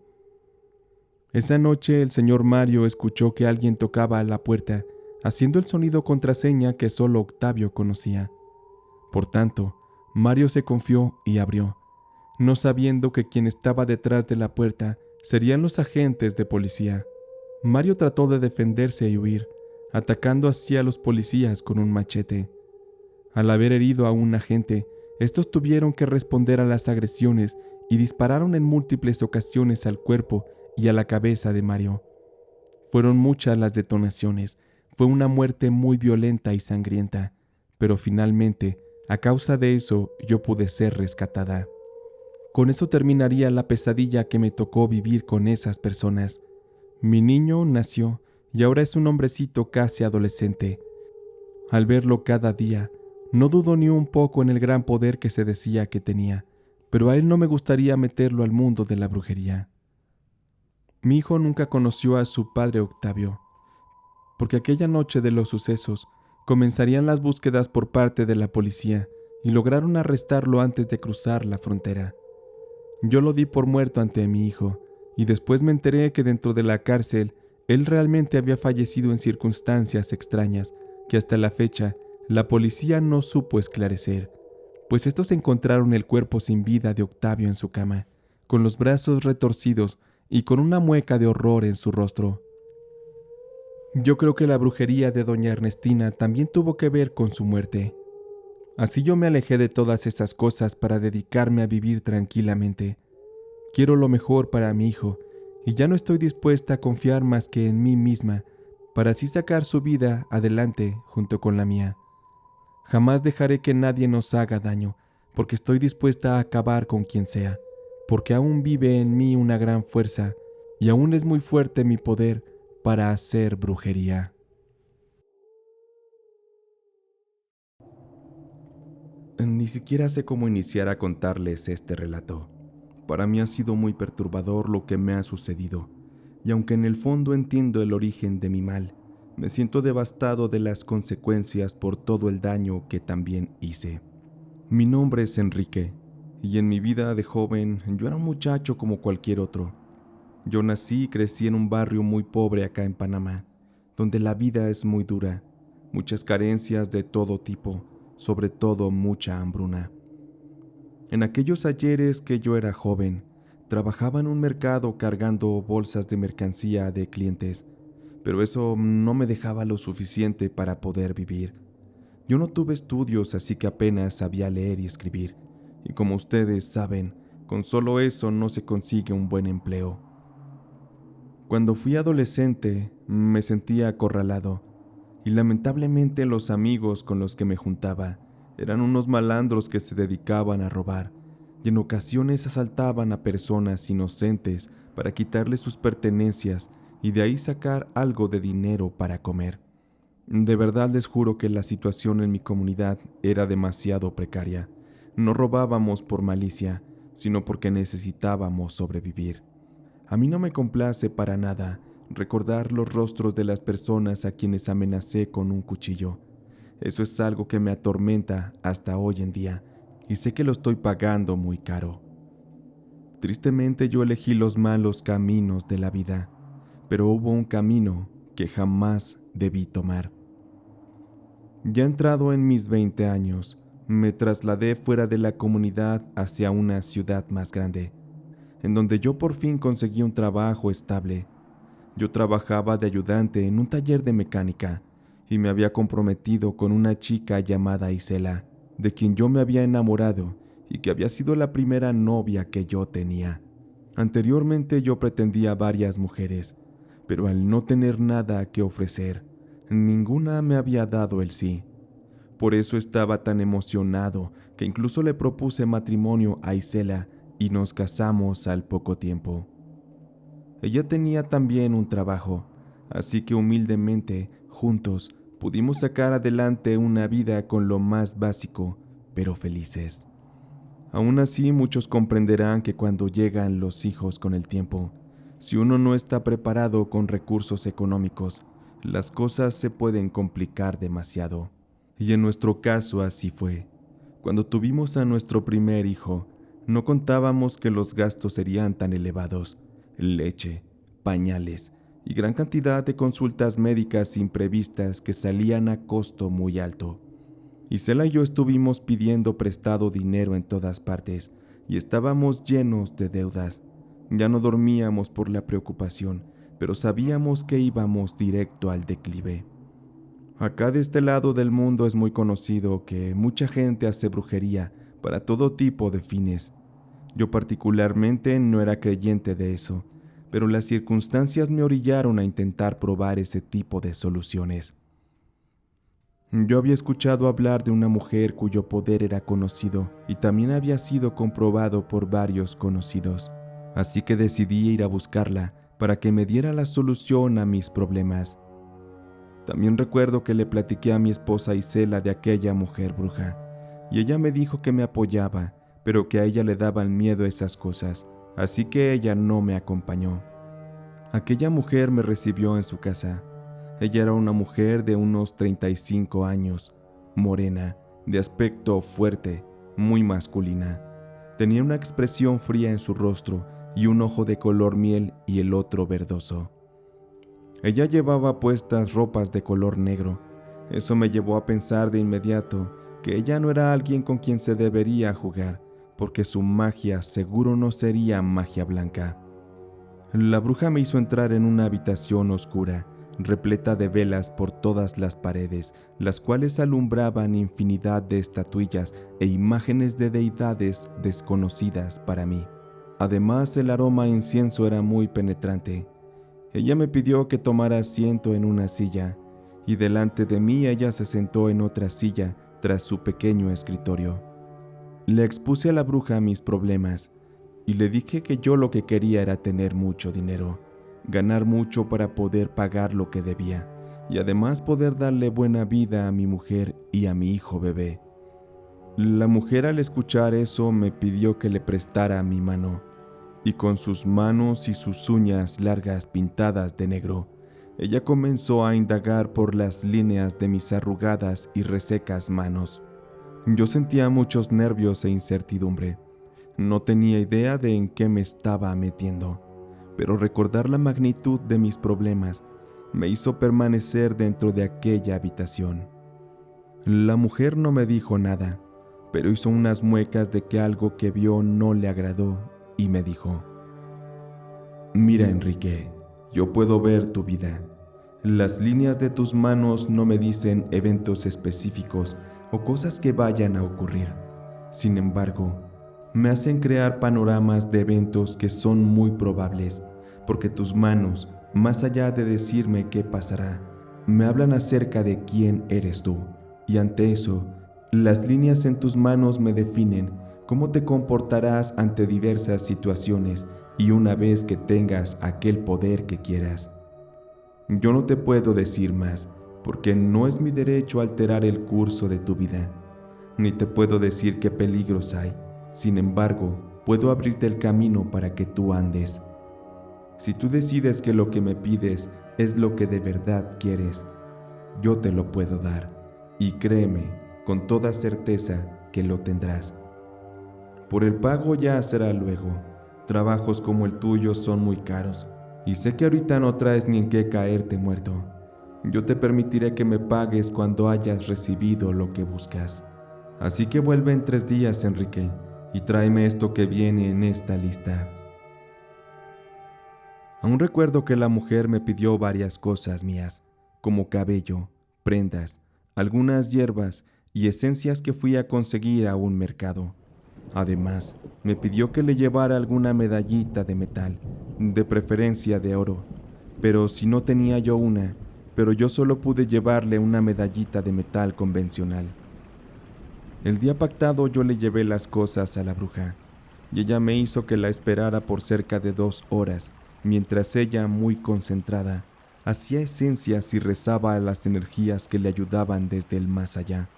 Esa noche el señor Mario escuchó que alguien tocaba a la puerta, haciendo el sonido contraseña que solo Octavio conocía. Por tanto, Mario se confió y abrió, no sabiendo que quien estaba detrás de la puerta serían los agentes de policía. Mario trató de defenderse y huir, atacando así a los policías con un machete. Al haber herido a un agente, estos tuvieron que responder a las agresiones y dispararon en múltiples ocasiones al cuerpo y a la cabeza de Mario. Fueron muchas las detonaciones, fue una muerte muy violenta y sangrienta, pero finalmente, a causa de eso, yo pude ser rescatada. Con eso terminaría la pesadilla que me tocó vivir con esas personas. Mi niño nació y ahora es un hombrecito casi adolescente. Al verlo cada día, no dudo ni un poco en el gran poder que se decía que tenía, pero a él no me gustaría meterlo al mundo de la brujería. Mi hijo nunca conoció a su padre Octavio, porque aquella noche de los sucesos comenzarían las búsquedas por parte de la policía y lograron arrestarlo antes de cruzar la frontera. Yo lo di por muerto ante mi hijo y después me enteré que dentro de la cárcel él realmente había fallecido en circunstancias extrañas que hasta la fecha la policía no supo esclarecer, pues estos encontraron el cuerpo sin vida de Octavio en su cama, con los brazos retorcidos y con una mueca de horror en su rostro. Yo creo que la brujería de doña Ernestina también tuvo que ver con su muerte. Así yo me alejé de todas esas cosas para dedicarme a vivir tranquilamente. Quiero lo mejor para mi hijo y ya no estoy dispuesta a confiar más que en mí misma para así sacar su vida adelante junto con la mía. Jamás dejaré que nadie nos haga daño, porque estoy dispuesta a acabar con quien sea, porque aún vive en mí una gran fuerza y aún es muy fuerte mi poder para hacer brujería. Ni siquiera sé cómo iniciar a contarles este relato. Para mí ha sido muy perturbador lo que me ha sucedido, y aunque en el fondo entiendo el origen de mi mal, me siento devastado de las consecuencias por todo el daño que también hice. Mi nombre es Enrique, y en mi vida de joven yo era un muchacho como cualquier otro. Yo nací y crecí en un barrio muy pobre acá en Panamá, donde la vida es muy dura, muchas carencias de todo tipo, sobre todo mucha hambruna. En aquellos ayeres que yo era joven, trabajaba en un mercado cargando bolsas de mercancía de clientes, pero eso no me dejaba lo suficiente para poder vivir. Yo no tuve estudios, así que apenas sabía leer y escribir, y como ustedes saben, con solo eso no se consigue un buen empleo. Cuando fui adolescente, me sentía acorralado, y lamentablemente los amigos con los que me juntaba eran unos malandros que se dedicaban a robar, y en ocasiones asaltaban a personas inocentes para quitarles sus pertenencias y de ahí sacar algo de dinero para comer. De verdad les juro que la situación en mi comunidad era demasiado precaria. No robábamos por malicia, sino porque necesitábamos sobrevivir. A mí no me complace para nada recordar los rostros de las personas a quienes amenacé con un cuchillo. Eso es algo que me atormenta hasta hoy en día, y sé que lo estoy pagando muy caro. Tristemente yo elegí los malos caminos de la vida, pero hubo un camino que jamás debí tomar. Ya entrado en mis 20 años, me trasladé fuera de la comunidad hacia una ciudad más grande, en donde yo por fin conseguí un trabajo estable. Yo trabajaba de ayudante en un taller de mecánica y me había comprometido con una chica llamada Isela, de quien yo me había enamorado y que había sido la primera novia que yo tenía. Anteriormente yo pretendía varias mujeres, pero al no tener nada que ofrecer, ninguna me había dado el sí. Por eso estaba tan emocionado que incluso le propuse matrimonio a Isela y nos casamos al poco tiempo. Ella tenía también un trabajo, así que humildemente, juntos, pudimos sacar adelante una vida con lo más básico, pero felices. Aún así, muchos comprenderán que cuando llegan los hijos con el tiempo, si uno no está preparado con recursos económicos, las cosas se pueden complicar demasiado. Y en nuestro caso así fue. Cuando tuvimos a nuestro primer hijo, no contábamos que los gastos serían tan elevados: leche, pañales y gran cantidad de consultas médicas imprevistas que salían a costo muy alto. Isela y yo estuvimos pidiendo prestado dinero en todas partes y estábamos llenos de deudas. Ya no dormíamos por la preocupación, pero sabíamos que íbamos directo al declive. Acá de este lado del mundo es muy conocido que mucha gente hace brujería para todo tipo de fines. Yo particularmente no era creyente de eso, pero las circunstancias me orillaron a intentar probar ese tipo de soluciones. Yo había escuchado hablar de una mujer cuyo poder era conocido y también había sido comprobado por varios conocidos, así que decidí ir a buscarla para que me diera la solución a mis problemas. También recuerdo que le platiqué a mi esposa Isela de aquella mujer bruja, y ella me dijo que me apoyaba, pero que a ella le daban miedo esas cosas, así que ella no me acompañó. Aquella mujer me recibió en su casa. Ella era una mujer de unos 35 años, morena, de aspecto fuerte, muy masculina. Tenía una expresión fría en su rostro y un ojo de color miel y el otro verdoso. Ella llevaba puestas ropas de color negro. Eso me llevó a pensar de inmediato que ella no era alguien con quien se debería jugar, porque su magia seguro no sería magia blanca. La bruja me hizo entrar en una habitación oscura, repleta de velas por todas las paredes, las cuales alumbraban infinidad de estatuillas e imágenes de deidades desconocidas para mí. Además, el aroma a incienso era muy penetrante. Ella me pidió que tomara asiento en una silla, y delante de mí ella se sentó en otra silla tras su pequeño escritorio. Le expuse a la bruja mis problemas, y le dije que yo lo que quería era tener mucho dinero, ganar mucho para poder pagar lo que debía y además poder darle buena vida a mi mujer y a mi hijo bebé. La mujer, al escuchar eso, me pidió que le prestara mi mano, y con sus manos y sus uñas largas pintadas de negro, ella comenzó a indagar por las líneas de mis arrugadas y resecas manos. Yo sentía muchos nervios e incertidumbre. No tenía idea de en qué me estaba metiendo, pero recordar la magnitud de mis problemas me hizo permanecer dentro de aquella habitación. La mujer no me dijo nada, pero hizo unas muecas de que algo que vio no le agradó y me dijo: «Mira, Enrique, yo puedo ver tu vida. Las líneas de tus manos no me dicen eventos específicos o cosas que vayan a ocurrir. Sin embargo, me hacen crear panoramas de eventos que son muy probables, porque tus manos, más allá de decirme qué pasará, me hablan acerca de quién eres tú, y ante eso, las líneas en tus manos me definen cómo te comportarás ante diversas situaciones y una vez que tengas aquel poder que quieras. Yo no te puedo decir más, porque no es mi derecho alterar el curso de tu vida, ni te puedo decir qué peligros hay. Sin embargo, puedo abrirte el camino para que tú andes. Si tú decides que lo que me pides es lo que de verdad quieres, yo te lo puedo dar, y créeme, con toda certeza que lo tendrás. Por el pago ya será luego. Trabajos como el tuyo son muy caros, y sé que ahorita no traes ni en qué caerte muerto. Yo te permitiré que me pagues cuando hayas recibido lo que buscas. Así que vuelve en 3 días, Enrique, y tráeme esto que viene en esta lista». Aún recuerdo que la mujer me pidió varias cosas mías, como cabello, prendas, algunas hierbas y esencias que fui a conseguir a un mercado. Además, me pidió que le llevara alguna medallita de metal, de preferencia de oro, pero si no tenía yo una, pero yo solo pude llevarle una medallita de metal convencional. El día pactado yo le llevé las cosas a la bruja, y ella me hizo que la esperara por cerca de 2 horas, mientras ella, muy concentrada, hacía esencias y rezaba a las energías que le ayudaban desde el más allá.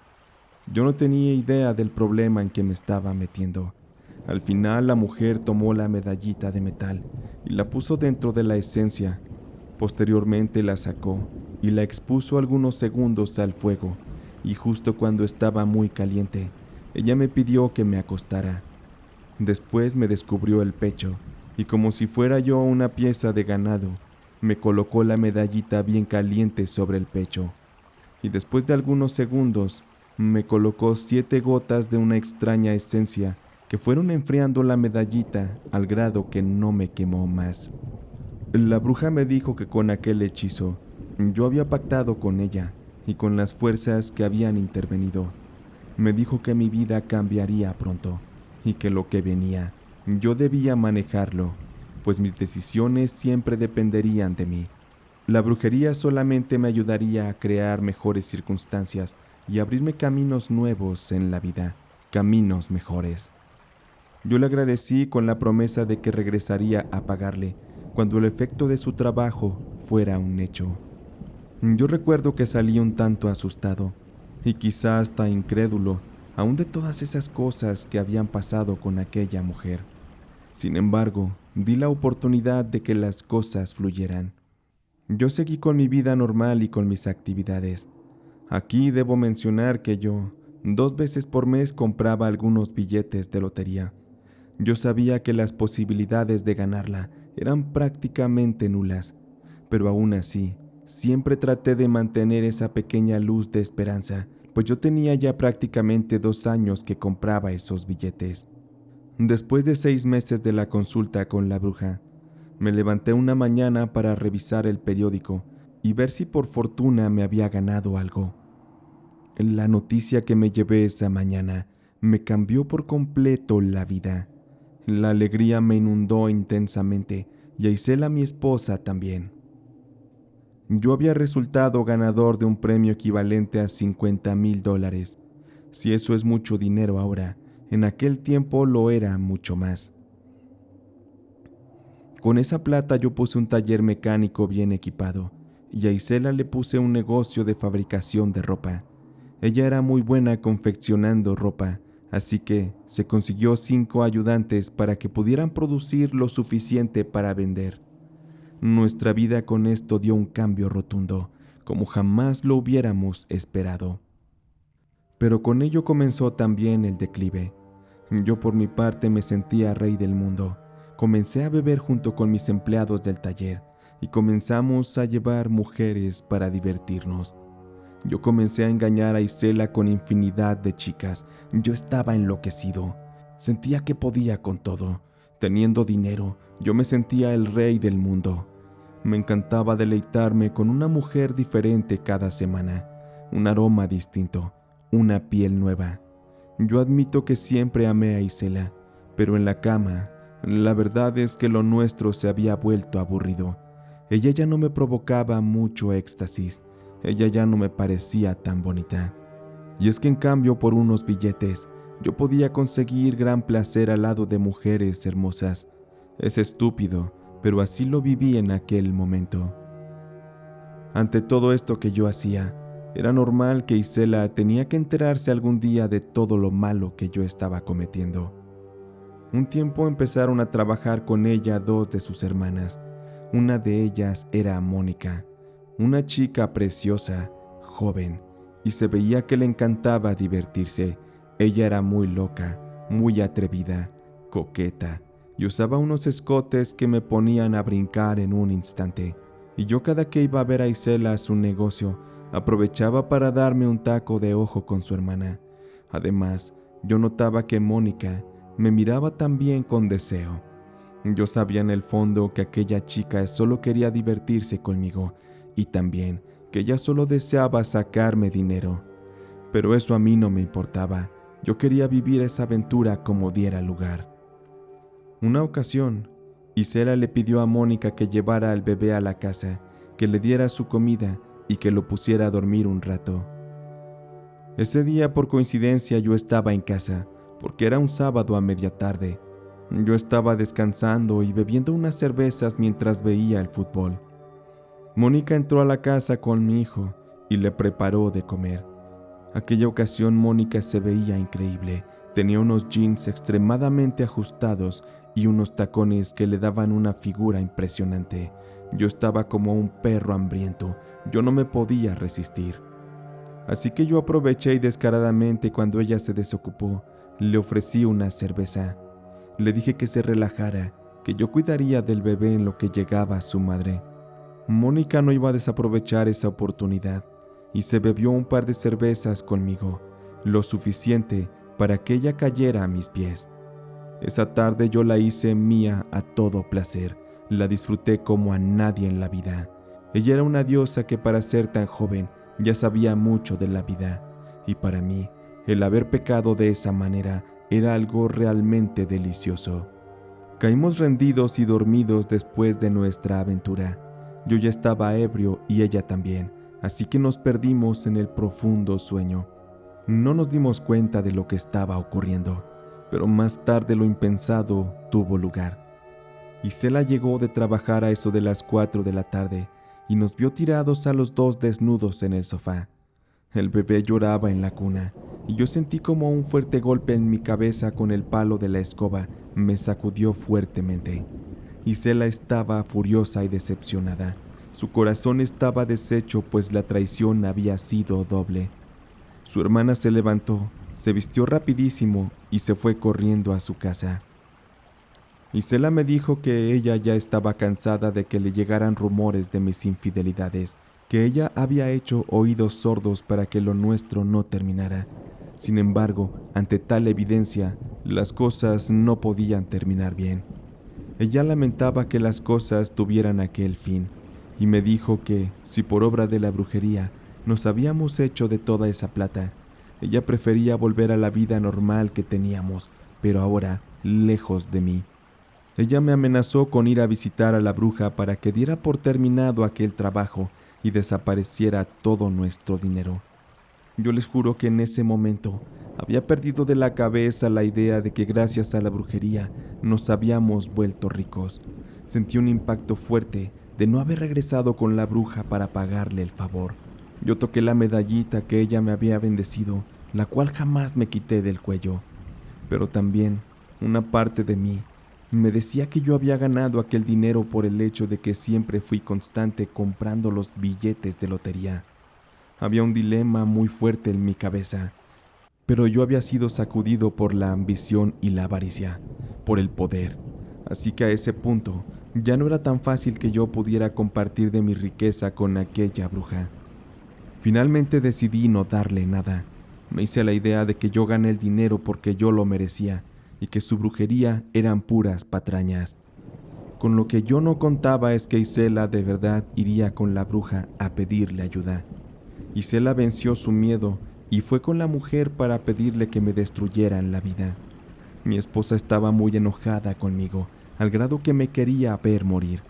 Yo no tenía idea del problema en que me estaba metiendo. Al final la mujer tomó la medallita de metal y la puso dentro de la esencia. Posteriormente la sacó y la expuso algunos segundos al fuego, y justo cuando estaba muy caliente, ella me pidió que me acostara. Después me descubrió el pecho y, como si fuera yo una pieza de ganado, me colocó la medallita bien caliente sobre el pecho, y después de algunos segundos me colocó 7 gotas de una extraña esencia que fueron enfriando la medallita al grado que no me quemó más. La bruja me dijo que con aquel hechizo yo había pactado con ella y con las fuerzas que habían intervenido. Me dijo que mi vida cambiaría pronto y que lo que venía yo debía manejarlo, pues mis decisiones siempre dependerían de mí. La brujería solamente me ayudaría a crear mejores circunstancias y abrirme caminos nuevos en la vida, caminos mejores. Yo le agradecí con la promesa de que regresaría a pagarle cuando el efecto de su trabajo fuera un hecho. Yo recuerdo que salí un tanto asustado y quizá hasta incrédulo aún de todas esas cosas que habían pasado con aquella mujer. Sin embargo, di la oportunidad de que las cosas fluyeran. Yo seguí con mi vida normal y con mis actividades. Aquí debo mencionar que yo 2 veces por mes compraba algunos billetes de lotería. Yo sabía que las posibilidades de ganarla eran prácticamente nulas, pero aún así, siempre traté de mantener esa pequeña luz de esperanza, pues yo tenía ya prácticamente 2 años que compraba esos billetes. Después de 6 meses de la consulta con la bruja, me levanté una mañana para revisar el periódico y ver si por fortuna me había ganado algo. La noticia que me llevé esa mañana me cambió por completo la vida. La alegría me inundó intensamente y a Isela, mi esposa, también. Yo había resultado ganador de un premio equivalente a $50,000. Si eso es mucho dinero ahora, en aquel tiempo lo era mucho más. Con esa plata yo puse un taller mecánico bien equipado y a Isela le puse un negocio de fabricación de ropa. Ella era muy buena confeccionando ropa, así que se consiguió 5 ayudantes para que pudieran producir lo suficiente para vender. Nuestra vida con esto dio un cambio rotundo, como jamás lo hubiéramos esperado. Pero con ello comenzó también el declive. Yo por mi parte me sentía rey del mundo. Comencé a beber junto con mis empleados del taller y comenzamos a llevar mujeres para divertirnos. Yo comencé a engañar a Isela con infinidad de chicas. Yo estaba enloquecido. Sentía que podía con todo. Teniendo dinero, yo me sentía el rey del mundo. Me encantaba deleitarme con una mujer diferente cada semana, un aroma distinto, una piel nueva. Yo admito que siempre amé a Isela, pero en la cama, la verdad es que lo nuestro se había vuelto aburrido. Ella ya no me provocaba mucho éxtasis. Ella ya no me parecía tan bonita. Y es que en cambio por unos billetes, yo podía conseguir gran placer al lado de mujeres hermosas. Es estúpido, pero así lo viví en aquel momento. Ante todo esto que yo hacía, era normal que Isela tenía que enterarse algún día de todo lo malo que yo estaba cometiendo. Un tiempo empezaron a trabajar con ella 2 de sus hermanas. Una de ellas era Mónica, una chica preciosa, joven, y se veía que le encantaba divertirse. Ella era muy loca, muy atrevida, coqueta, y usaba unos escotes que me ponían a brincar en un instante. Y yo cada que iba a ver a Isela a su negocio, aprovechaba para darme un taco de ojo con su hermana. Además, yo notaba que Mónica me miraba también con deseo. Yo sabía en el fondo que aquella chica solo quería divertirse conmigo y también que ella solo deseaba sacarme dinero. Pero eso a mí no me importaba. Yo quería vivir esa aventura como diera lugar. Una ocasión, Isela le pidió a Mónica que llevara al bebé a la casa, que le diera su comida y que lo pusiera a dormir un rato. Ese día, por coincidencia, yo estaba en casa, porque era un sábado a media tarde. Yo estaba descansando y bebiendo unas cervezas mientras veía el fútbol. Mónica entró a la casa con mi hijo y le preparó de comer. Aquella ocasión Mónica se veía increíble. Tenía unos jeans extremadamente ajustados y unos tacones que le daban una figura impresionante. Yo estaba como un perro hambriento. Yo no me podía resistir. Así que yo aproveché y descaradamente, cuando ella se desocupó, le ofrecí una cerveza. Le dije que se relajara, que yo cuidaría del bebé en lo que llegaba su madre. Mónica no iba a desaprovechar esa oportunidad y se bebió un par de cervezas conmigo, lo suficiente para que ella cayera a mis pies. Esa tarde yo la hice mía a todo placer, la disfruté como a nadie en la vida. Ella era una diosa que para ser tan joven ya sabía mucho de la vida, y para mí, el haber pecado de esa manera era algo realmente delicioso. Caímos rendidos y dormidos después de nuestra aventura. Yo ya estaba ebrio y ella también, así que nos perdimos en el profundo sueño. No nos dimos cuenta de lo que estaba ocurriendo, pero más tarde lo impensado tuvo lugar. Isela llegó de trabajar a eso de las 4 de la tarde y nos vio tirados a los 2 desnudos en el sofá. El bebé lloraba en la cuna y yo sentí como un fuerte golpe en mi cabeza con el palo de la escoba me sacudió fuertemente. Isela estaba furiosa y decepcionada. Su corazón estaba deshecho, pues la traición había sido doble. Su hermana se levantó, se vistió rapidísimo y se fue corriendo a su casa. Isela me dijo que ella ya estaba cansada de que le llegaran rumores de mis infidelidades, que ella había hecho oídos sordos para que lo nuestro no terminara. Sin embargo, ante tal evidencia, las cosas no podían terminar bien. Ella lamentaba que las cosas tuvieran aquel fin, y me dijo que, si por obra de la brujería nos habíamos hecho de toda esa plata, ella prefería volver a la vida normal que teníamos, pero ahora lejos de mí. Ella me amenazó con ir a visitar a la bruja para que diera por terminado aquel trabajo y desapareciera todo nuestro dinero. Yo les juro que en ese momento había perdido de la cabeza la idea de que gracias a la brujería nos habíamos vuelto ricos. Sentí un impacto fuerte de no haber regresado con la bruja para pagarle el favor. Yo toqué la medallita que ella me había bendecido, la cual jamás me quité del cuello. Pero también una parte de mí me decía que yo había ganado aquel dinero por el hecho de que siempre fui constante comprando los billetes de lotería. Había un dilema muy fuerte en mi cabeza, pero yo había sido sacudido por la ambición y la avaricia, por el poder. Así que a ese punto ya no era tan fácil que yo pudiera compartir de mi riqueza con aquella bruja. Finalmente decidí no darle nada. Me hice a la idea de que yo gané el dinero porque yo lo merecía y que su brujería eran puras patrañas. Con lo que yo no contaba es que Isela de verdad iría con la bruja a pedirle ayuda. Isela venció su miedo y fue con la mujer para pedirle que me destruyeran la vida. Mi esposa estaba muy enojada conmigo, al grado que me quería ver morir.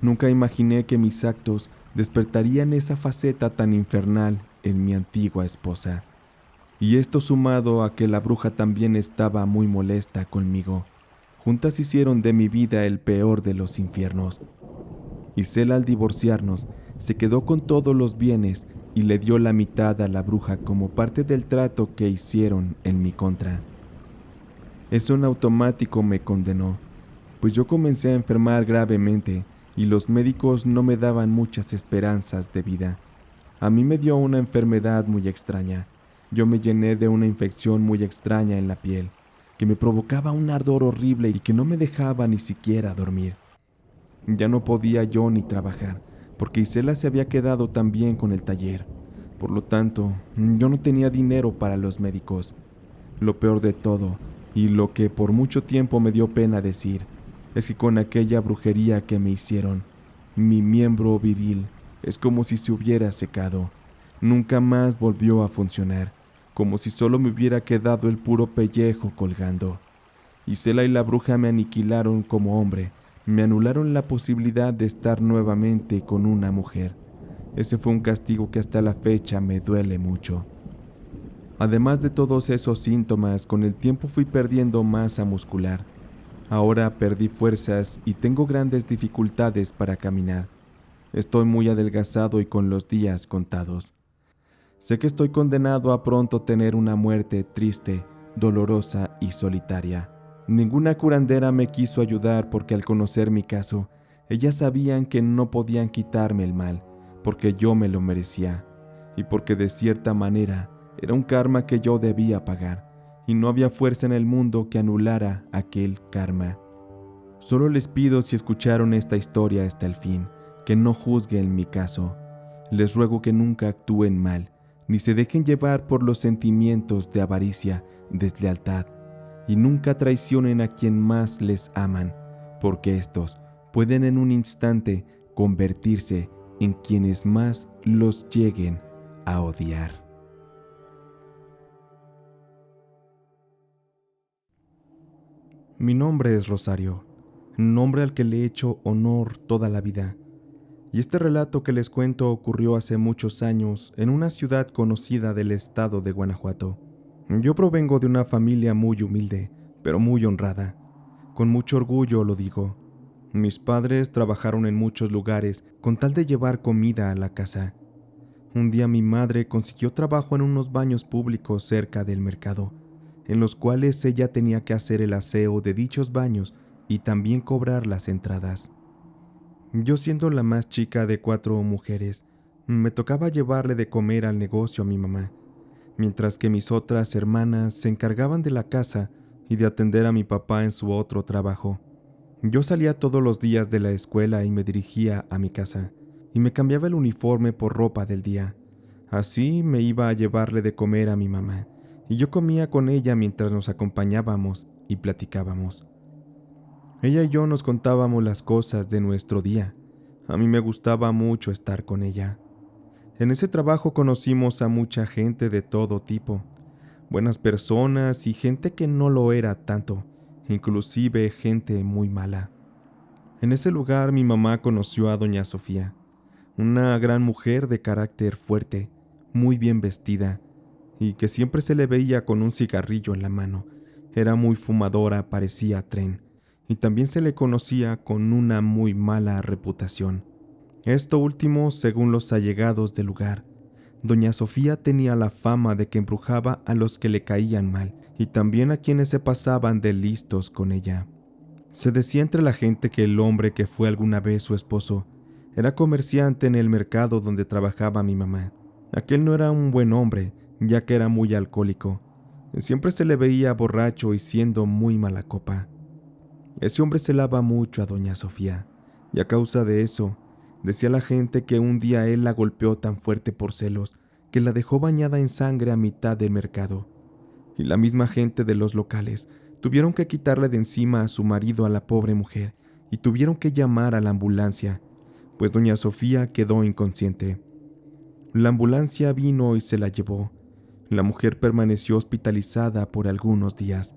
Nunca imaginé que mis actos despertarían esa faceta tan infernal en mi antigua esposa. Y esto sumado a que la bruja también estaba muy molesta conmigo. Juntas hicieron de mi vida el peor de los infiernos. Isela, al divorciarnos, se quedó con todos los bienes y le dio la mitad a la bruja como parte del trato que hicieron en mi contra. Eso en automático me condenó, pues yo comencé a enfermar gravemente y los médicos no me daban muchas esperanzas de vida. A mí me dio una enfermedad muy extraña. Yo me llené de una infección muy extraña en la piel, que me provocaba un ardor horrible y que no me dejaba ni siquiera dormir. Ya no podía yo ni trabajar, porque Isela se había quedado también con el taller. Por lo tanto, yo no tenía dinero para los médicos. Lo peor de todo, y lo que por mucho tiempo me dio pena decir, es que con aquella brujería que me hicieron, mi miembro viril es como si se hubiera secado. Nunca más volvió a funcionar, como si solo me hubiera quedado el puro pellejo colgando. Isela y la bruja me aniquilaron como hombre, me anularon la posibilidad de estar nuevamente con una mujer. Ese fue un castigo que hasta la fecha me duele mucho. Además de todos esos síntomas, con el tiempo fui perdiendo masa muscular. Ahora perdí fuerzas y tengo grandes dificultades para caminar. Estoy muy adelgazado y con los días contados. Sé que estoy condenado a pronto tener una muerte triste, dolorosa y solitaria. Ninguna curandera me quiso ayudar porque al conocer mi caso, ellas sabían que no podían quitarme el mal, porque yo me lo merecía, y porque de cierta manera era un karma que yo debía pagar, y no había fuerza en el mundo que anulara aquel karma. Solo les pido, si escucharon esta historia hasta el fin, que no juzguen mi caso. Les ruego que nunca actúen mal, ni se dejen llevar por los sentimientos de avaricia, deslealtad, y nunca traicionen a quien más les aman, porque estos pueden en un instante convertirse en quienes más los lleguen a odiar. Mi nombre es Rosario, nombre al que le he hecho honor toda la vida. Y este relato que les cuento ocurrió hace muchos años en una ciudad conocida del estado de Guanajuato. Yo provengo de una familia muy humilde, pero muy honrada. Con mucho orgullo lo digo. Mis padres trabajaron en muchos lugares con tal de llevar comida a la casa. Un día mi madre consiguió trabajo en unos baños públicos cerca del mercado, en los cuales ella tenía que hacer el aseo de dichos baños y también cobrar las entradas. Yo, siendo la más chica de 4 mujeres, me tocaba llevarle de comer al negocio a mi mamá, mientras que mis otras hermanas se encargaban de la casa y de atender a mi papá en su otro trabajo. Yo salía todos los días de la escuela y me dirigía a mi casa, y me cambiaba el uniforme por ropa del día. Así me iba a llevarle de comer a mi mamá, y yo comía con ella mientras nos acompañábamos y platicábamos. Ella y yo nos contábamos las cosas de nuestro día. A mí me gustaba mucho estar con ella. En ese trabajo conocimos a mucha gente de todo tipo, buenas personas y gente que no lo era tanto, inclusive gente muy mala. En ese lugar mi mamá conoció a doña Sofía, una gran mujer de carácter fuerte, muy bien vestida, y que siempre se le veía con un cigarrillo en la mano. Era muy fumadora, parecía tren, y también se le conocía con una muy mala reputación. Esto último según los allegados del lugar. Doña Sofía tenía la fama de que embrujaba a los que le caían mal y también a quienes se pasaban de listos con ella. Se decía entre la gente que el hombre que fue alguna vez su esposo era comerciante en el mercado donde trabajaba mi mamá. Aquel no era un buen hombre, ya que era muy alcohólico. Siempre se le veía borracho y siendo muy mala copa. Ese hombre celaba mucho a doña Sofía, y a causa de eso, decía la gente que un día él la golpeó tan fuerte por celos que la dejó bañada en sangre a mitad del mercado. Y la misma gente de los locales tuvieron que quitarle de encima a su marido a la pobre mujer y tuvieron que llamar a la ambulancia, pues doña Sofía quedó inconsciente. La ambulancia vino y se la llevó. La mujer permaneció hospitalizada por algunos días,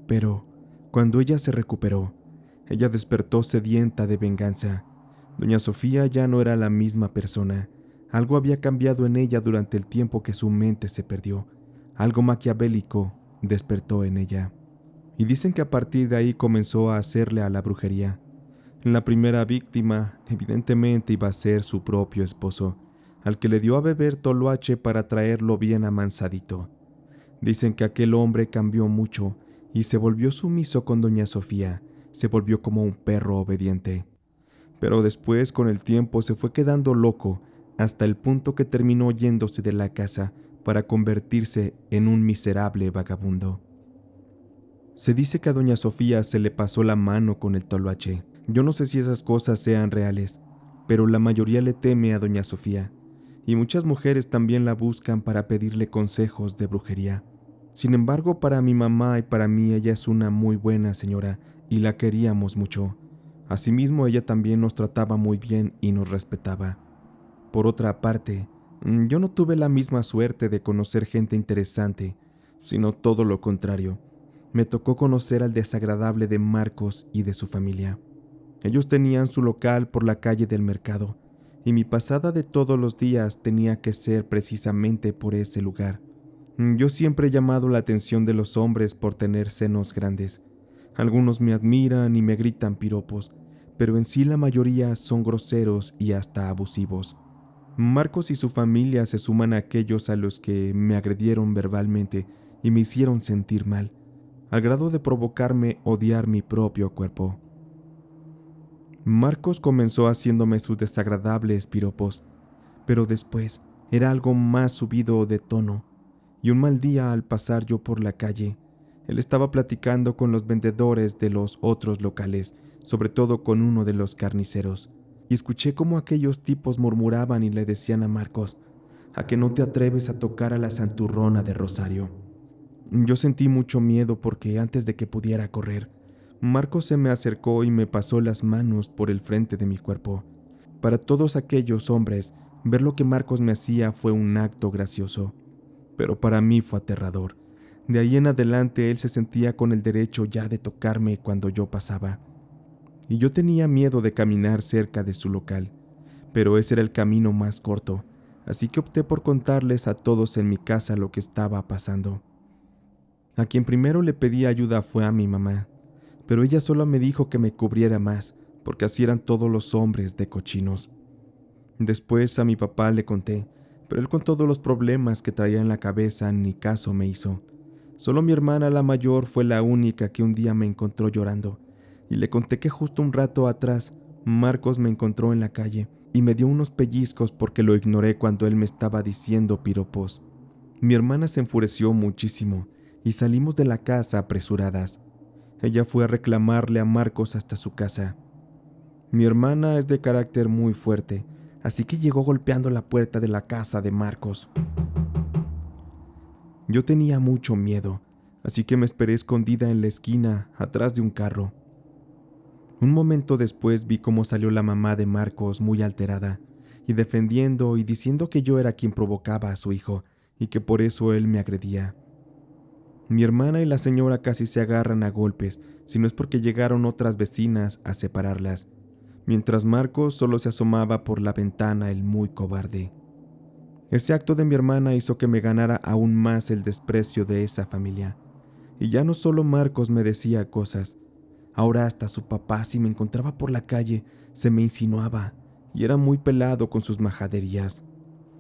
pero cuando ella se recuperó, ella despertó sedienta de venganza. Doña Sofía ya no era la misma persona. Algo había cambiado en ella durante el tiempo que su mente se perdió. Algo maquiavélico despertó en ella. Y dicen que a partir de ahí comenzó a hacerle a la brujería. La primera víctima, evidentemente, iba a ser su propio esposo, al que le dio a beber toloache para traerlo bien amansadito. Dicen que aquel hombre cambió mucho y se volvió sumiso con doña Sofía, se volvió como un perro obediente. Pero después, con el tiempo, se fue quedando loco, hasta el punto que terminó yéndose de la casa para convertirse en un miserable vagabundo. Se dice que a doña Sofía se le pasó la mano con el toloache. Yo no sé si esas cosas sean reales, pero la mayoría le teme a doña Sofía, y muchas mujeres también la buscan para pedirle consejos de brujería. Sin embargo, para mi mamá y para mí ella es una muy buena señora y la queríamos mucho. Asimismo, ella también nos trataba muy bien y nos respetaba. Por otra parte, yo no tuve la misma suerte de conocer gente interesante, sino todo lo contrario. Me tocó conocer al desagradable de Marcos y de su familia. Ellos tenían su local por la calle del mercado, y mi pasada de todos los días tenía que ser precisamente por ese lugar. Yo siempre he llamado la atención de los hombres por tener senos grandes. Algunos me admiran y me gritan piropos, pero en sí la mayoría son groseros y hasta abusivos. Marcos y su familia se suman a aquellos a los que me agredieron verbalmente y me hicieron sentir mal, al grado de provocarme odiar mi propio cuerpo. Marcos comenzó haciéndome sus desagradables piropos, pero después era algo más subido de tono, y un mal día al pasar yo por la calle, él estaba platicando con los vendedores de los otros locales, sobre todo con uno de los carniceros, y escuché cómo aquellos tipos murmuraban y le decían a Marcos: «¿A que no te atreves a tocar a la santurrona de Rosario?». Yo sentí mucho miedo porque antes de que pudiera correr, Marcos se me acercó y me pasó las manos por el frente de mi cuerpo. Para todos aquellos hombres, ver lo que Marcos me hacía fue un acto gracioso, pero para mí fue aterrador. De ahí en adelante él se sentía con el derecho ya de tocarme cuando yo pasaba. Y yo tenía miedo de caminar cerca de su local, pero ese era el camino más corto, así que opté por contarles a todos en mi casa lo que estaba pasando. A quien primero le pedí ayuda fue a mi mamá, pero ella solo me dijo que me cubriera más, porque así eran todos los hombres de cochinos. Después a mi papá le conté, pero él con todos los problemas que traía en la cabeza ni caso me hizo. Solo mi hermana la mayor fue la única que un día me encontró llorando, y le conté que justo un rato atrás Marcos me encontró en la calle y me dio unos pellizcos porque lo ignoré cuando él me estaba diciendo piropos. Mi hermana se enfureció muchísimo y salimos de la casa apresuradas. Ella fue a reclamarle a Marcos hasta su casa. Mi hermana es de carácter muy fuerte, así que llegó golpeando la puerta de la casa de Marcos. Yo tenía mucho miedo, así que me esperé escondida en la esquina, atrás de un carro. Un momento después vi cómo salió la mamá de Marcos muy alterada, y defendiendo y diciendo que yo era quien provocaba a su hijo, y que por eso él me agredía. Mi hermana y la señora casi se agarran a golpes, si no es porque llegaron otras vecinas a separarlas, mientras Marcos solo se asomaba por la ventana, el muy cobarde. Ese acto de mi hermana hizo que me ganara aún más el desprecio de esa familia, y ya no solo Marcos me decía cosas, Ahora hasta su papá, si me encontraba por la calle, se me insinuaba, y era muy pelado con sus majaderías.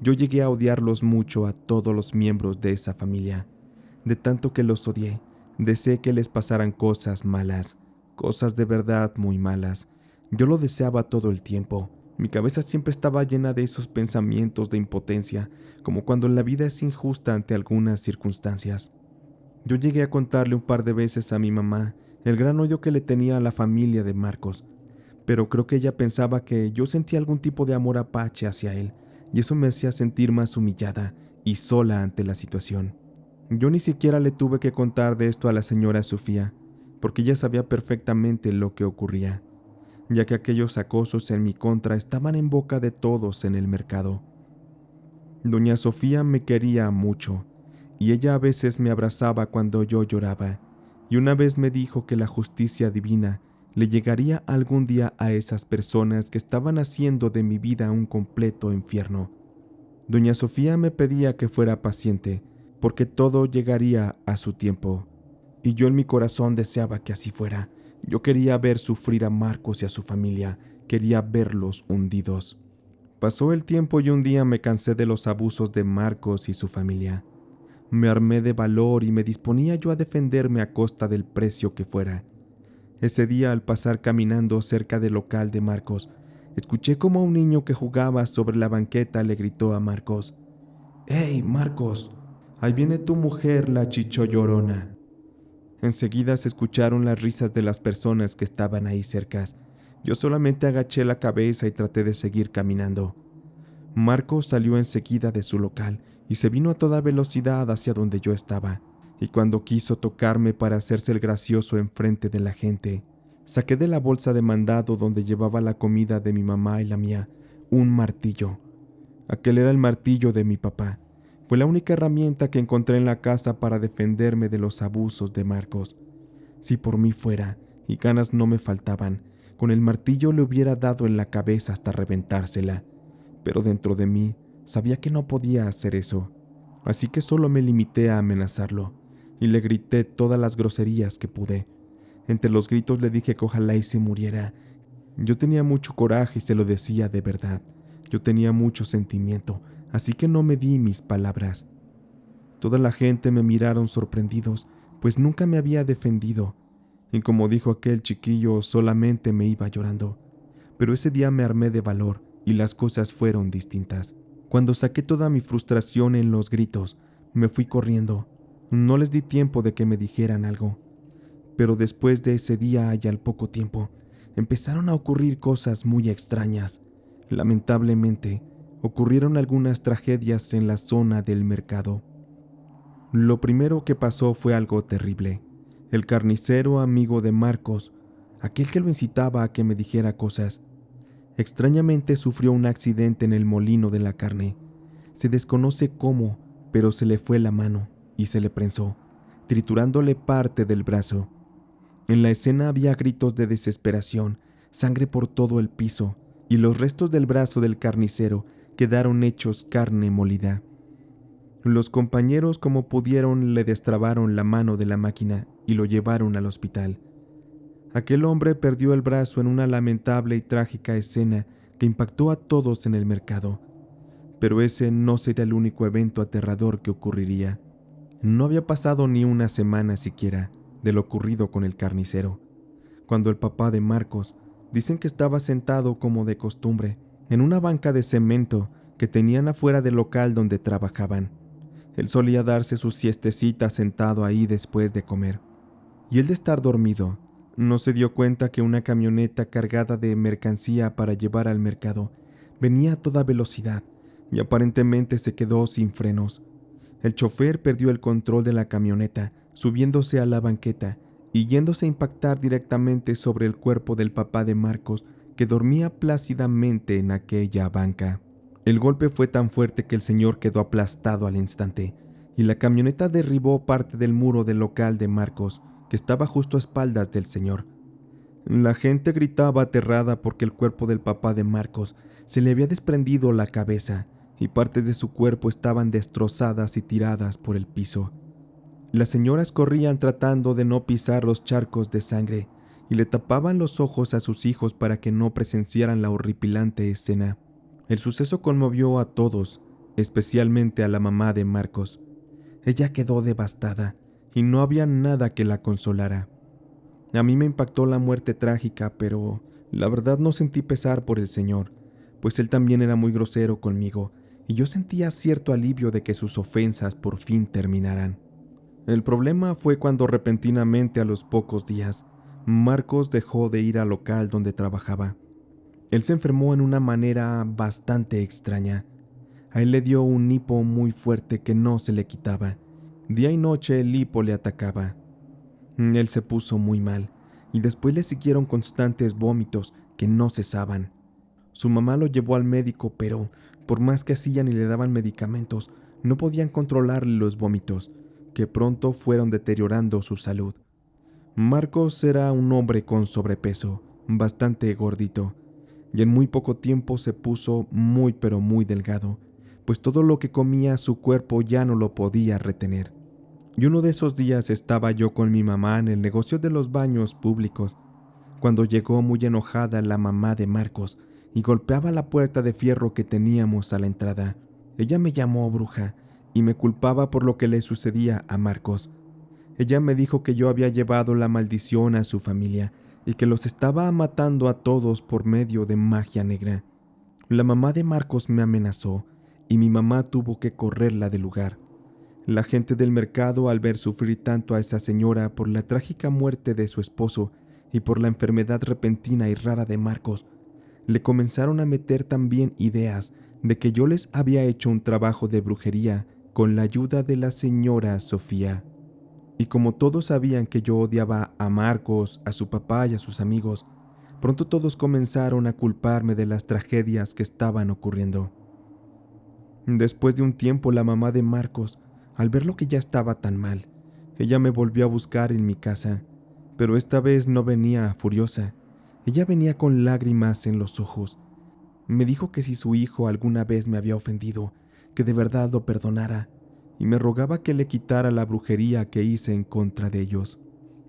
Yo llegué a odiarlos mucho a todos los miembros de esa familia. De tanto que los odié, deseé que les pasaran cosas malas, cosas de verdad muy malas. Yo lo deseaba todo el tiempo. Mi cabeza siempre estaba llena de esos pensamientos de impotencia, como cuando la vida es injusta ante algunas circunstancias. Yo llegué a contarle un par de veces a mi mamá el gran odio que le tenía a la familia de Marcos, pero creo que ella pensaba que yo sentía algún tipo de amor apache hacia él, y eso me hacía sentir más humillada y sola ante la situación. Yo ni siquiera le tuve que contar de esto a la señora Sofía, porque ella sabía perfectamente lo que ocurría, ya que aquellos acosos en mi contra estaban en boca de todos en el mercado. Doña Sofía me quería mucho, y ella a veces me abrazaba cuando yo lloraba, y una vez me dijo que la justicia divina le llegaría algún día a esas personas que estaban haciendo de mi vida un completo infierno. Doña Sofía me pedía que fuera paciente, porque todo llegaría a su tiempo, y yo en mi corazón deseaba que así fuera. Yo quería ver sufrir a Marcos y a su familia, quería verlos hundidos. Pasó el tiempo y un día me cansé de los abusos de Marcos y su familia. Me armé de valor y me disponía yo a defenderme a costa del precio que fuera. Ese día, al pasar caminando cerca del local de Marcos, escuché como un niño que jugaba sobre la banqueta le gritó a Marcos: «¡Hey, Marcos! Ahí viene tu mujer, la Chicho Llorona». Enseguida se escucharon las risas de las personas que estaban ahí cerca. Yo solamente agaché la cabeza y traté de seguir caminando. Marcos salió enseguida de su local y se vino a toda velocidad hacia donde yo estaba, y cuando quiso tocarme para hacerse el gracioso enfrente de la gente, saqué de la bolsa de mandado donde llevaba la comida de mi mamá y la mía un martillo. Aquel era el martillo de mi papá. Fue la única herramienta que encontré en la casa para defenderme de los abusos de Marcos. Si por mí fuera, y ganas no me faltaban, con el martillo le hubiera dado en la cabeza hasta reventársela, pero dentro de mí sabía que no podía hacer eso, así que solo me limité a amenazarlo, y le grité todas las groserías que pude. Entre los gritos le dije que ojalá y se muriera. Yo tenía mucho coraje y se lo decía de verdad. Yo tenía mucho sentimiento, así que no medí mis palabras. Toda la gente me miraron sorprendidos, pues nunca me había defendido, y como dijo aquel chiquillo, solamente me iba llorando. Pero ese día me armé de valor y las cosas fueron distintas. Cuando saqué toda mi frustración en los gritos, me fui corriendo. No les di tiempo de que me dijeran algo. Pero después de ese día y al poco tiempo, empezaron a ocurrir cosas muy extrañas. Lamentablemente, ocurrieron algunas tragedias en la zona del mercado. Lo primero que pasó fue algo terrible. El carnicero amigo de Marcos, aquel que lo incitaba a que me dijera cosas, extrañamente sufrió un accidente en el molino de la carne. Se desconoce cómo, pero se le fue la mano y se le prensó, triturándole parte del brazo. En la escena había gritos de desesperación, sangre por todo el piso, y los restos del brazo del carnicero quedaron hechos carne molida. Los compañeros, como pudieron, le destrabaron la mano de la máquina y lo llevaron al hospital. Aquel hombre perdió el brazo en una lamentable y trágica escena que impactó a todos en el mercado. Pero ese no sería el único evento aterrador que ocurriría. No había pasado ni una semana siquiera de lo ocurrido con el carnicero, cuando el papá de Marcos dicen que estaba sentado como de costumbre en una banca de cemento que tenían afuera del local donde trabajaban. Él solía darse sus siestecitas sentado ahí después de comer. Y él, de estar dormido, no se dio cuenta que una camioneta cargada de mercancía para llevar al mercado venía a toda velocidad y aparentemente se quedó sin frenos. El chofer perdió el control de la camioneta, subiéndose a la banqueta y yéndose a impactar directamente sobre el cuerpo del papá de Marcos, que dormía plácidamente en aquella banca. El golpe fue tan fuerte que el señor quedó aplastado al instante, y la camioneta derribó parte del muro del local de Marcos, que estaba justo a espaldas del señor. La gente gritaba aterrada porque el cuerpo del papá de Marcos se le había desprendido la cabeza, y partes de su cuerpo estaban destrozadas y tiradas por el piso. Las señoras corrían tratando de no pisar los charcos de sangre, y le tapaban los ojos a sus hijos para que no presenciaran la horripilante escena. El suceso conmovió a todos, especialmente a la mamá de Marcos. Ella quedó devastada y no había nada que la consolara. A mí me impactó la muerte trágica, pero la verdad no sentí pesar por el señor, pues él también era muy grosero conmigo y yo sentía cierto alivio de que sus ofensas por fin terminaran. El problema fue cuando repentinamente a los pocos días, Marcos dejó de ir al local donde trabajaba. Él se enfermó en una manera bastante extraña. A él le dio un hipo muy fuerte que no se le quitaba. Día y noche el hipo le atacaba. Él se puso muy mal y después le siguieron constantes vómitos que no cesaban. Su mamá lo llevó al médico, pero por más que hacían y le daban medicamentos, no podían controlarle los vómitos, que pronto fueron deteriorando su salud. Marcos era un hombre con sobrepeso, bastante gordito, y en muy poco tiempo se puso muy pero muy delgado, pues todo lo que comía su cuerpo ya no lo podía retener. Y uno de esos días estaba yo con mi mamá en el negocio de los baños públicos, cuando llegó muy enojada la mamá de Marcos y golpeaba la puerta de fierro que teníamos a la entrada. Ella me llamó bruja y me culpaba por lo que le sucedía a Marcos. Ella me dijo que yo había llevado la maldición a su familia y que los estaba matando a todos por medio de magia negra. La mamá de Marcos me amenazó y mi mamá tuvo que correrla del lugar. La gente del mercado, al ver sufrir tanto a esa señora por la trágica muerte de su esposo y por la enfermedad repentina y rara de Marcos, le comenzaron a meter también ideas de que yo les había hecho un trabajo de brujería con la ayuda de la señora Sofía. Y como todos sabían que yo odiaba a Marcos, a su papá y a sus amigos, pronto todos comenzaron a culparme de las tragedias que estaban ocurriendo. Después de un tiempo, la mamá de Marcos, al ver lo que ya estaba tan mal, ella me volvió a buscar en mi casa, pero esta vez no venía furiosa. Ella venía con lágrimas en los ojos. Me dijo que si su hijo alguna vez me había ofendido, que de verdad lo perdonara, y me rogaba que le quitara la brujería que hice en contra de ellos.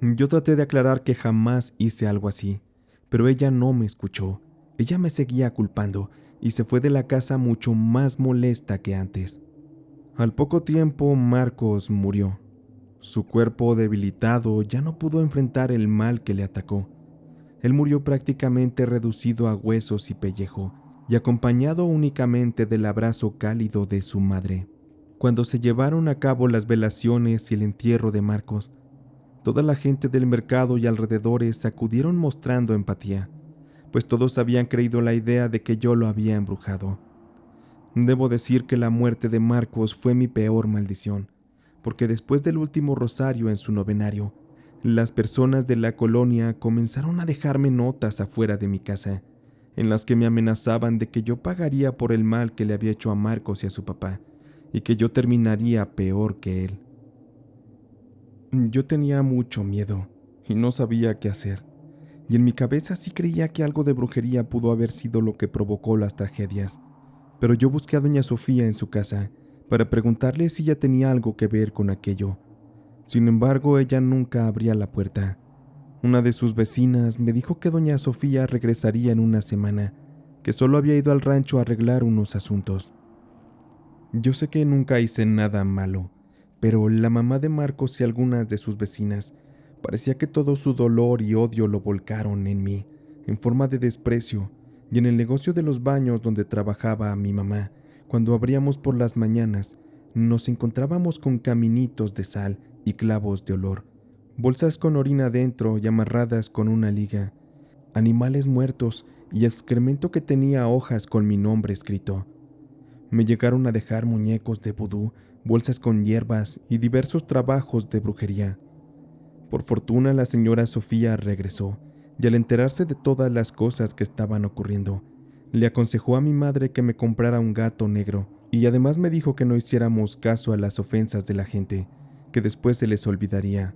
Yo traté de aclarar que jamás hice algo así, pero ella no me escuchó. Ella me seguía culpando y se fue de la casa mucho más molesta que antes. Al poco tiempo, Marcos murió. Su cuerpo debilitado ya no pudo enfrentar el mal que le atacó. Él murió prácticamente reducido a huesos y pellejo, y acompañado únicamente del abrazo cálido de su madre. Cuando se llevaron a cabo las velaciones y el entierro de Marcos, toda la gente del mercado y alrededores acudieron mostrando empatía, pues todos habían creído la idea de que yo lo había embrujado. Debo decir que la muerte de Marcos fue mi peor maldición, porque después del último rosario en su novenario, las personas de la colonia comenzaron a dejarme notas afuera de mi casa, en las que me amenazaban de que yo pagaría por el mal que le había hecho a Marcos y a su papá, y que yo terminaría peor que él. Yo tenía mucho miedo y no sabía qué hacer, y en mi cabeza sí creía que algo de brujería pudo haber sido lo que provocó las tragedias. Pero yo busqué a doña Sofía en su casa para preguntarle si ella tenía algo que ver con aquello. Sin embargo, ella nunca abría la puerta. Una de sus vecinas me dijo que doña Sofía regresaría en una semana, que solo había ido al rancho a arreglar unos asuntos. Yo sé que nunca hice nada malo, pero la mamá de Marcos y algunas de sus vecinas parecía que todo su dolor y odio lo volcaron en mí, en forma de desprecio, y en el negocio de los baños donde trabajaba mi mamá, cuando abríamos por las mañanas, nos encontrábamos con caminitos de sal y clavos de olor, bolsas con orina dentro y amarradas con una liga, animales muertos y excremento que tenía hojas con mi nombre escrito. Me llegaron a dejar muñecos de vudú, bolsas con hierbas y diversos trabajos de brujería. Por fortuna, la señora Sofía regresó, y al enterarse de todas las cosas que estaban ocurriendo, le aconsejó a mi madre que me comprara un gato negro, y además me dijo que no hiciéramos caso a las ofensas de la gente, que después se les olvidaría.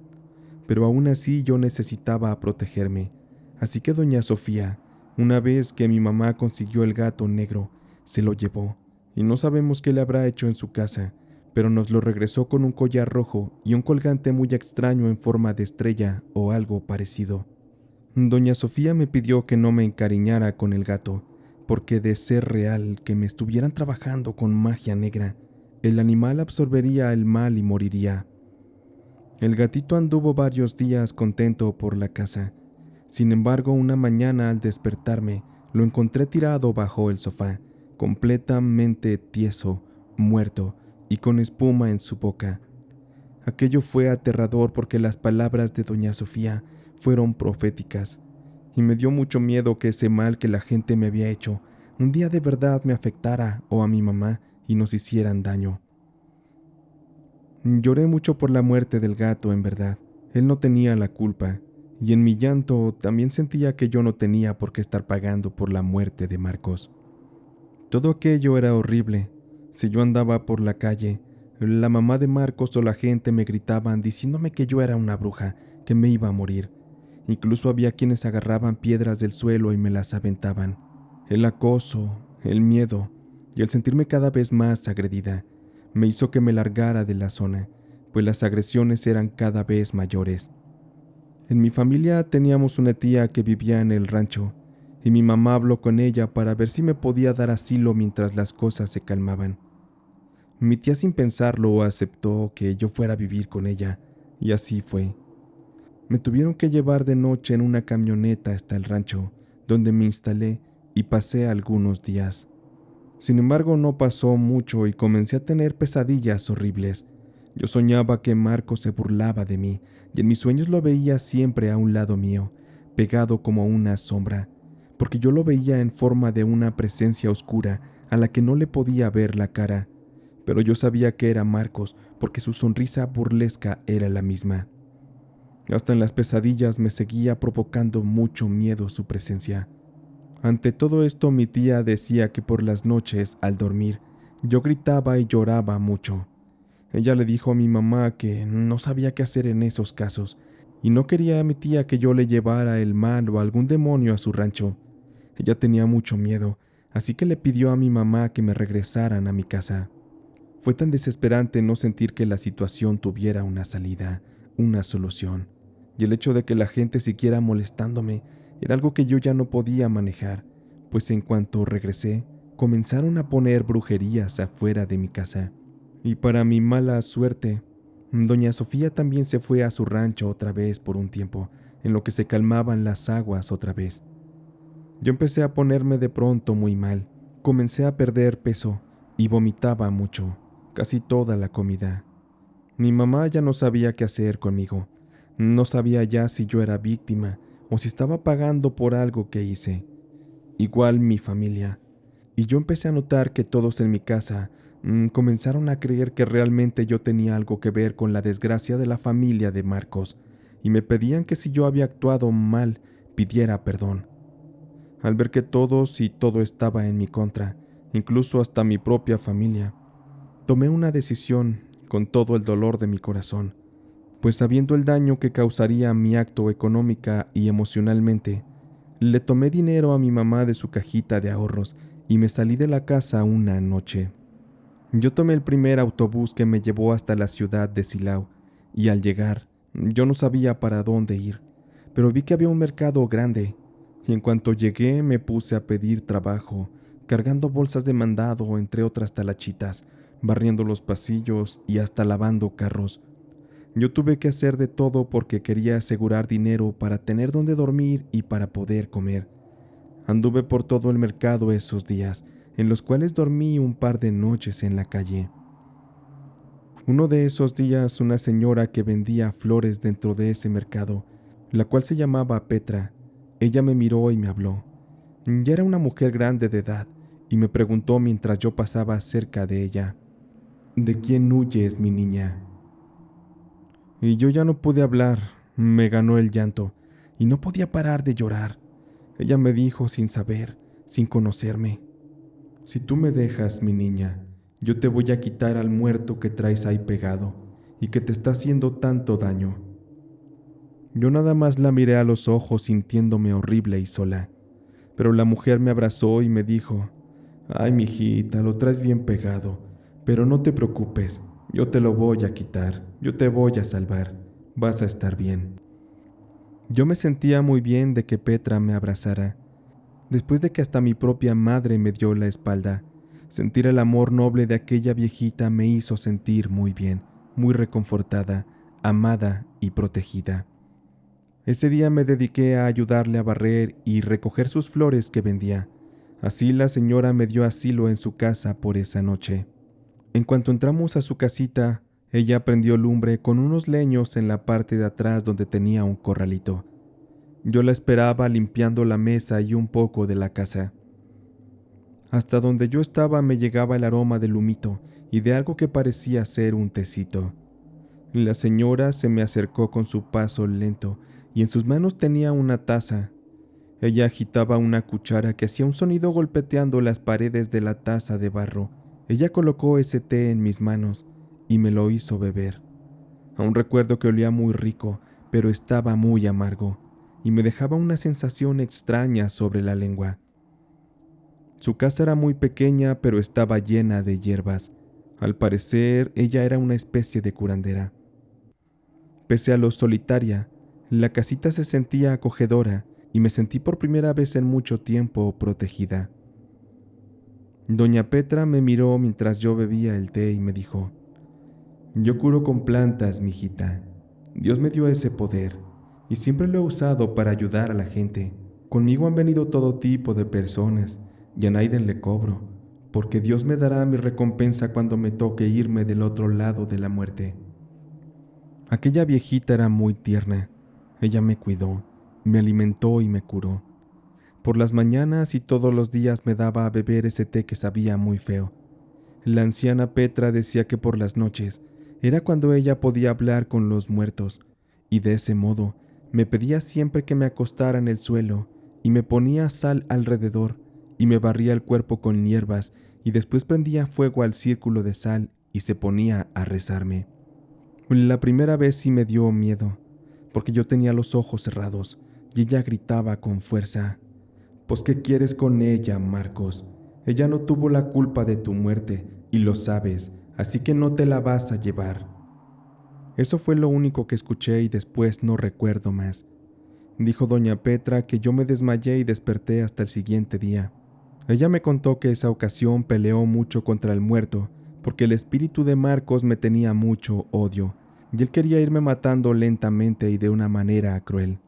Pero aún así yo necesitaba protegerme, así que doña Sofía, una vez que mi mamá consiguió el gato negro, se lo llevó, y no sabemos qué le habrá hecho en su casa, pero nos lo regresó con un collar rojo y un colgante muy extraño en forma de estrella o algo parecido. Doña Sofía me pidió que no me encariñara con el gato, porque de ser real que me estuvieran trabajando con magia negra, el animal absorbería el mal y moriría. El gatito anduvo varios días contento por la casa. Sin embargo, una mañana al despertarme, lo encontré tirado bajo el sofá, completamente tieso, muerto y con espuma en su boca. Aquello fue aterrador porque las palabras de doña Sofía fueron proféticas, y me dio mucho miedo que ese mal que la gente me había hecho un día de verdad me afectara o a mi mamá y nos hicieran daño. Lloré mucho por la muerte del gato, en verdad. Él no tenía la culpa, y en mi llanto también sentía que yo no tenía por qué estar pagando por la muerte de Marcos. Todo aquello era horrible. Si yo andaba por la calle, la mamá de Marcos o la gente me gritaban diciéndome que yo era una bruja, que me iba a morir. Incluso había quienes agarraban piedras del suelo y me las aventaban. El acoso, el miedo y el sentirme cada vez más agredida me hizo que me largara de la zona, pues las agresiones eran cada vez mayores. En mi familia teníamos una tía que vivía en el rancho, y mi mamá habló con ella para ver si me podía dar asilo mientras las cosas se calmaban. Mi tía, sin pensarlo, aceptó que yo fuera a vivir con ella, y así fue. Me tuvieron que llevar de noche en una camioneta hasta el rancho, donde me instalé y pasé algunos días. Sin embargo, no pasó mucho y comencé a tener pesadillas horribles. Yo soñaba que Marco se burlaba de mí, y en mis sueños lo veía siempre a un lado mío, pegado como una sombra, porque yo lo veía en forma de una presencia oscura a la que no le podía ver la cara, pero yo sabía que era Marcos porque su sonrisa burlesca era la misma. Hasta en las pesadillas me seguía provocando mucho miedo su presencia. Ante todo esto, mi tía decía que por las noches, al dormir, yo gritaba y lloraba mucho. Ella le dijo a mi mamá que no sabía qué hacer en esos casos, y no quería a mi tía que yo le llevara el mal o algún demonio a su rancho. Ella tenía mucho miedo, así que le pidió a mi mamá que me regresaran a mi casa. Fue tan desesperante no sentir que la situación tuviera una salida, una solución, y el hecho de que la gente siguiera molestándome era algo que yo ya no podía manejar, pues en cuanto regresé, comenzaron a poner brujerías afuera de mi casa. Y para mi mala suerte, doña Sofía también se fue a su rancho otra vez por un tiempo, en lo que se calmaban las aguas otra vez. Yo empecé a ponerme de pronto muy mal, comencé a perder peso y vomitaba mucho, casi toda la comida. Mi mamá ya no sabía qué hacer conmigo, no sabía ya si yo era víctima o si estaba pagando por algo que hice. Igual mi familia. Y yo empecé a notar que todos en mi casa comenzaron a creer que realmente yo tenía algo que ver con la desgracia de la familia de Marcos, y me pedían que si yo había actuado mal, pidiera perdón. Al ver que todos y todo estaba en mi contra, incluso hasta mi propia familia, tomé una decisión con todo el dolor de mi corazón, pues sabiendo el daño que causaría mi acto económica y emocionalmente, le tomé dinero a mi mamá de su cajita de ahorros y me salí de la casa una noche. Yo tomé el primer autobús que me llevó hasta la ciudad de Silao, y al llegar, yo no sabía para dónde ir, pero vi que había un mercado grande, y en cuanto llegué me puse a pedir trabajo, cargando bolsas de mandado entre otras talachitas, barriendo los pasillos y hasta lavando carros. Yo tuve que hacer de todo porque quería asegurar dinero para tener donde dormir y para poder comer. Anduve por todo el mercado esos días, en los cuales dormí un par de noches en la calle. Uno de esos días, una señora que vendía flores dentro de ese mercado, la cual se llamaba Petra, ella me miró y me habló. Ya era una mujer grande de edad y me preguntó mientras yo pasaba cerca de ella: ¿De quién huyes, mi niña? Y yo ya no pude hablar, me ganó el llanto, y no podía parar de llorar. Ella me dijo sin saber, sin conocerme: si tú me dejas, mi niña, yo te voy a quitar al muerto que traes ahí pegado y que te está haciendo tanto daño. Yo nada más la miré a los ojos sintiéndome horrible y sola, pero la mujer me abrazó y me dijo: ay, mijita, lo traes bien pegado, pero no te preocupes, yo te lo voy a quitar, yo te voy a salvar, vas a estar bien. Yo me sentía muy bien de que Petra me abrazara, después de que hasta mi propia madre me dio la espalda. Sentir el amor noble de aquella viejita me hizo sentir muy bien, muy reconfortada, amada y protegida. Ese día me dediqué a ayudarle a barrer y recoger sus flores que vendía. Así la señora me dio asilo en su casa por esa noche. En cuanto entramos a su casita, ella prendió lumbre con unos leños en la parte de atrás donde tenía un corralito. Yo la esperaba limpiando la mesa y un poco de la casa. Hasta donde yo estaba me llegaba el aroma del humito y de algo que parecía ser un tecito. La señora se me acercó con su paso lento y en sus manos tenía una taza. Ella agitaba una cuchara que hacía un sonido golpeteando las paredes de la taza de barro. Ella colocó ese té en mis manos y me lo hizo beber. Aún recuerdo que olía muy rico, pero estaba muy amargo y me dejaba una sensación extraña sobre la lengua. Su casa era muy pequeña, pero estaba llena de hierbas. Al parecer, ella era una especie de curandera. Pese a lo solitaria, la casita se sentía acogedora y me sentí por primera vez en mucho tiempo protegida. Doña Petra me miró mientras yo bebía el té y me dijo: «Yo curo con plantas, mijita. Dios me dio ese poder y siempre lo he usado para ayudar a la gente. Conmigo han venido todo tipo de personas y a nadie le cobro, porque Dios me dará mi recompensa cuando me toque irme del otro lado de la muerte». Aquella viejita era muy tierna. Ella me cuidó, me alimentó y me curó. Por las mañanas y todos los días me daba a beber ese té que sabía muy feo. La anciana Petra decía que por las noches era cuando ella podía hablar con los muertos, y de ese modo me pedía siempre que me acostara en el suelo y me ponía sal alrededor y me barría el cuerpo con hierbas y después prendía fuego al círculo de sal y se ponía a rezarme. La primera vez sí me dio miedo, porque yo tenía los ojos cerrados y ella gritaba con fuerza: «Pues, ¿qué quieres con ella, Marcos? Ella no tuvo la culpa de tu muerte y lo sabes, así que no te la vas a llevar». Eso fue lo único que escuché y después no recuerdo más. Dijo doña Petra que yo me desmayé y desperté hasta el siguiente día. Ella me contó que esa ocasión peleó mucho contra el muerto, porque el espíritu de Marcos me tenía mucho odio, y él quería irme matando lentamente y de una manera cruel.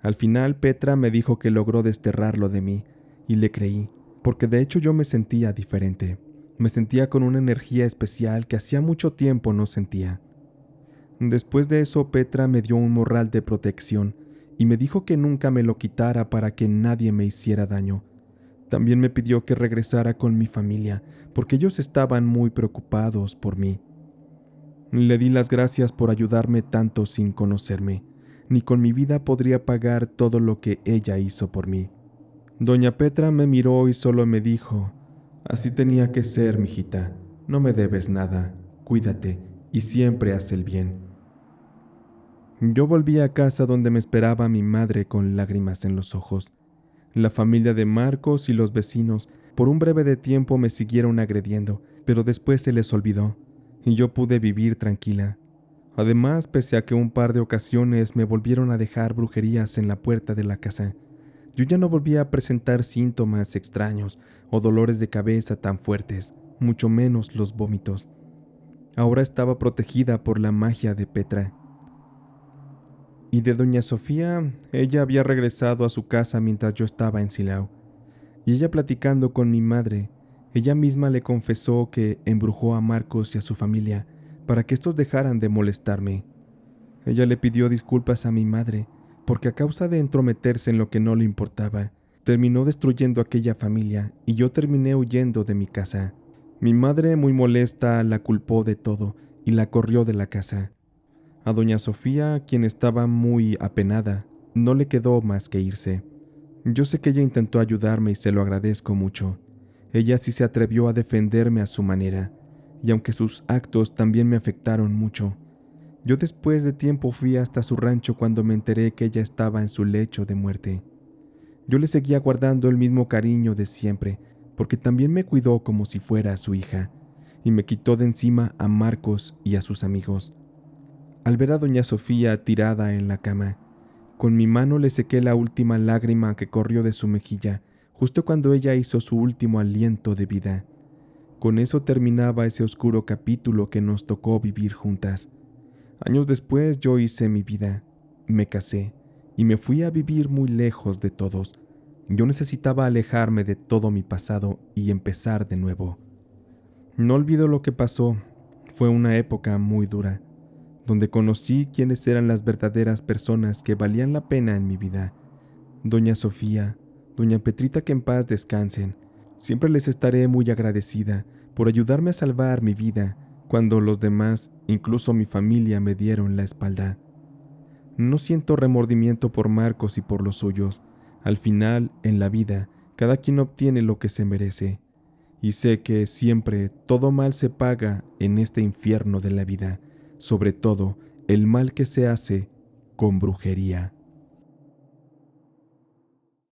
Al final Petra me dijo que logró desterrarlo de mí, y le creí, porque de hecho yo me sentía diferente. Me sentía con una energía especial que hacía mucho tiempo no sentía. Después de eso, Petra me dio un morral de protección, y me dijo que nunca me lo quitara para que nadie me hiciera daño. También me pidió que regresara con mi familia, porque ellos estaban muy preocupados por mí. Le di las gracias por ayudarme tanto sin conocerme. Ni con mi vida podría pagar todo lo que ella hizo por mí. Doña Petra me miró y solo me dijo: «Así tenía que ser, mijita. No me debes nada. Cuídate y siempre haz el bien». Yo volví a casa donde me esperaba mi madre con lágrimas en los ojos. La familia de Marcos y los vecinos por un breve de tiempo me siguieron agrediendo, pero después se les olvidó, y yo pude vivir tranquila. Además, pese a que un par de ocasiones me volvieron a dejar brujerías en la puerta de la casa, yo ya no volvía a presentar síntomas extraños o dolores de cabeza tan fuertes, mucho menos los vómitos. Ahora estaba protegida por la magia de Petra. Y de doña Sofía, ella había regresado a su casa mientras yo estaba en Silao. Y ella platicando con mi madre, ella misma le confesó que embrujó a Marcos y a su familia para que estos dejaran de molestarme. Ella le pidió disculpas a mi madre, porque a causa de entrometerse en lo que no le importaba, terminó destruyendo aquella familia y yo terminé huyendo de mi casa. Mi madre, muy molesta, la culpó de todo y la corrió de la casa. A doña Sofía, quien estaba muy apenada, no le quedó más que irse. Yo sé que ella intentó ayudarme y se lo agradezco mucho. Ella sí se atrevió a defenderme a su manera, y aunque sus actos también me afectaron mucho, yo después de tiempo fui hasta su rancho cuando me enteré que ella estaba en su lecho de muerte. Yo le seguía guardando el mismo cariño de siempre, porque también me cuidó como si fuera su hija, y me quitó de encima a Marcos y a sus amigos. Al ver a doña Sofía tirada en la cama, Con mi mano le sequé la última lágrima que corrió de su mejilla, justo cuando ella hizo su último aliento de vida. Con eso terminaba ese oscuro capítulo que nos tocó vivir juntas. Años después yo hice mi vida, me casé y me fui a vivir muy lejos de todos. Yo necesitaba alejarme de todo mi pasado y empezar de nuevo. No olvido lo que pasó, fue una época muy dura, donde conocí quiénes eran las verdaderas personas que valían la pena en mi vida. Doña Sofía, doña Petrita, que en paz descansen. Siempre les estaré muy agradecida por ayudarme a salvar mi vida cuando los demás, incluso mi familia, me dieron la espalda. No siento remordimiento por Marcos y por los suyos. Al final, en la vida, cada quien obtiene lo que se merece. Y sé que siempre todo mal se paga en este infierno de la vida, sobre todo el mal que se hace con brujería.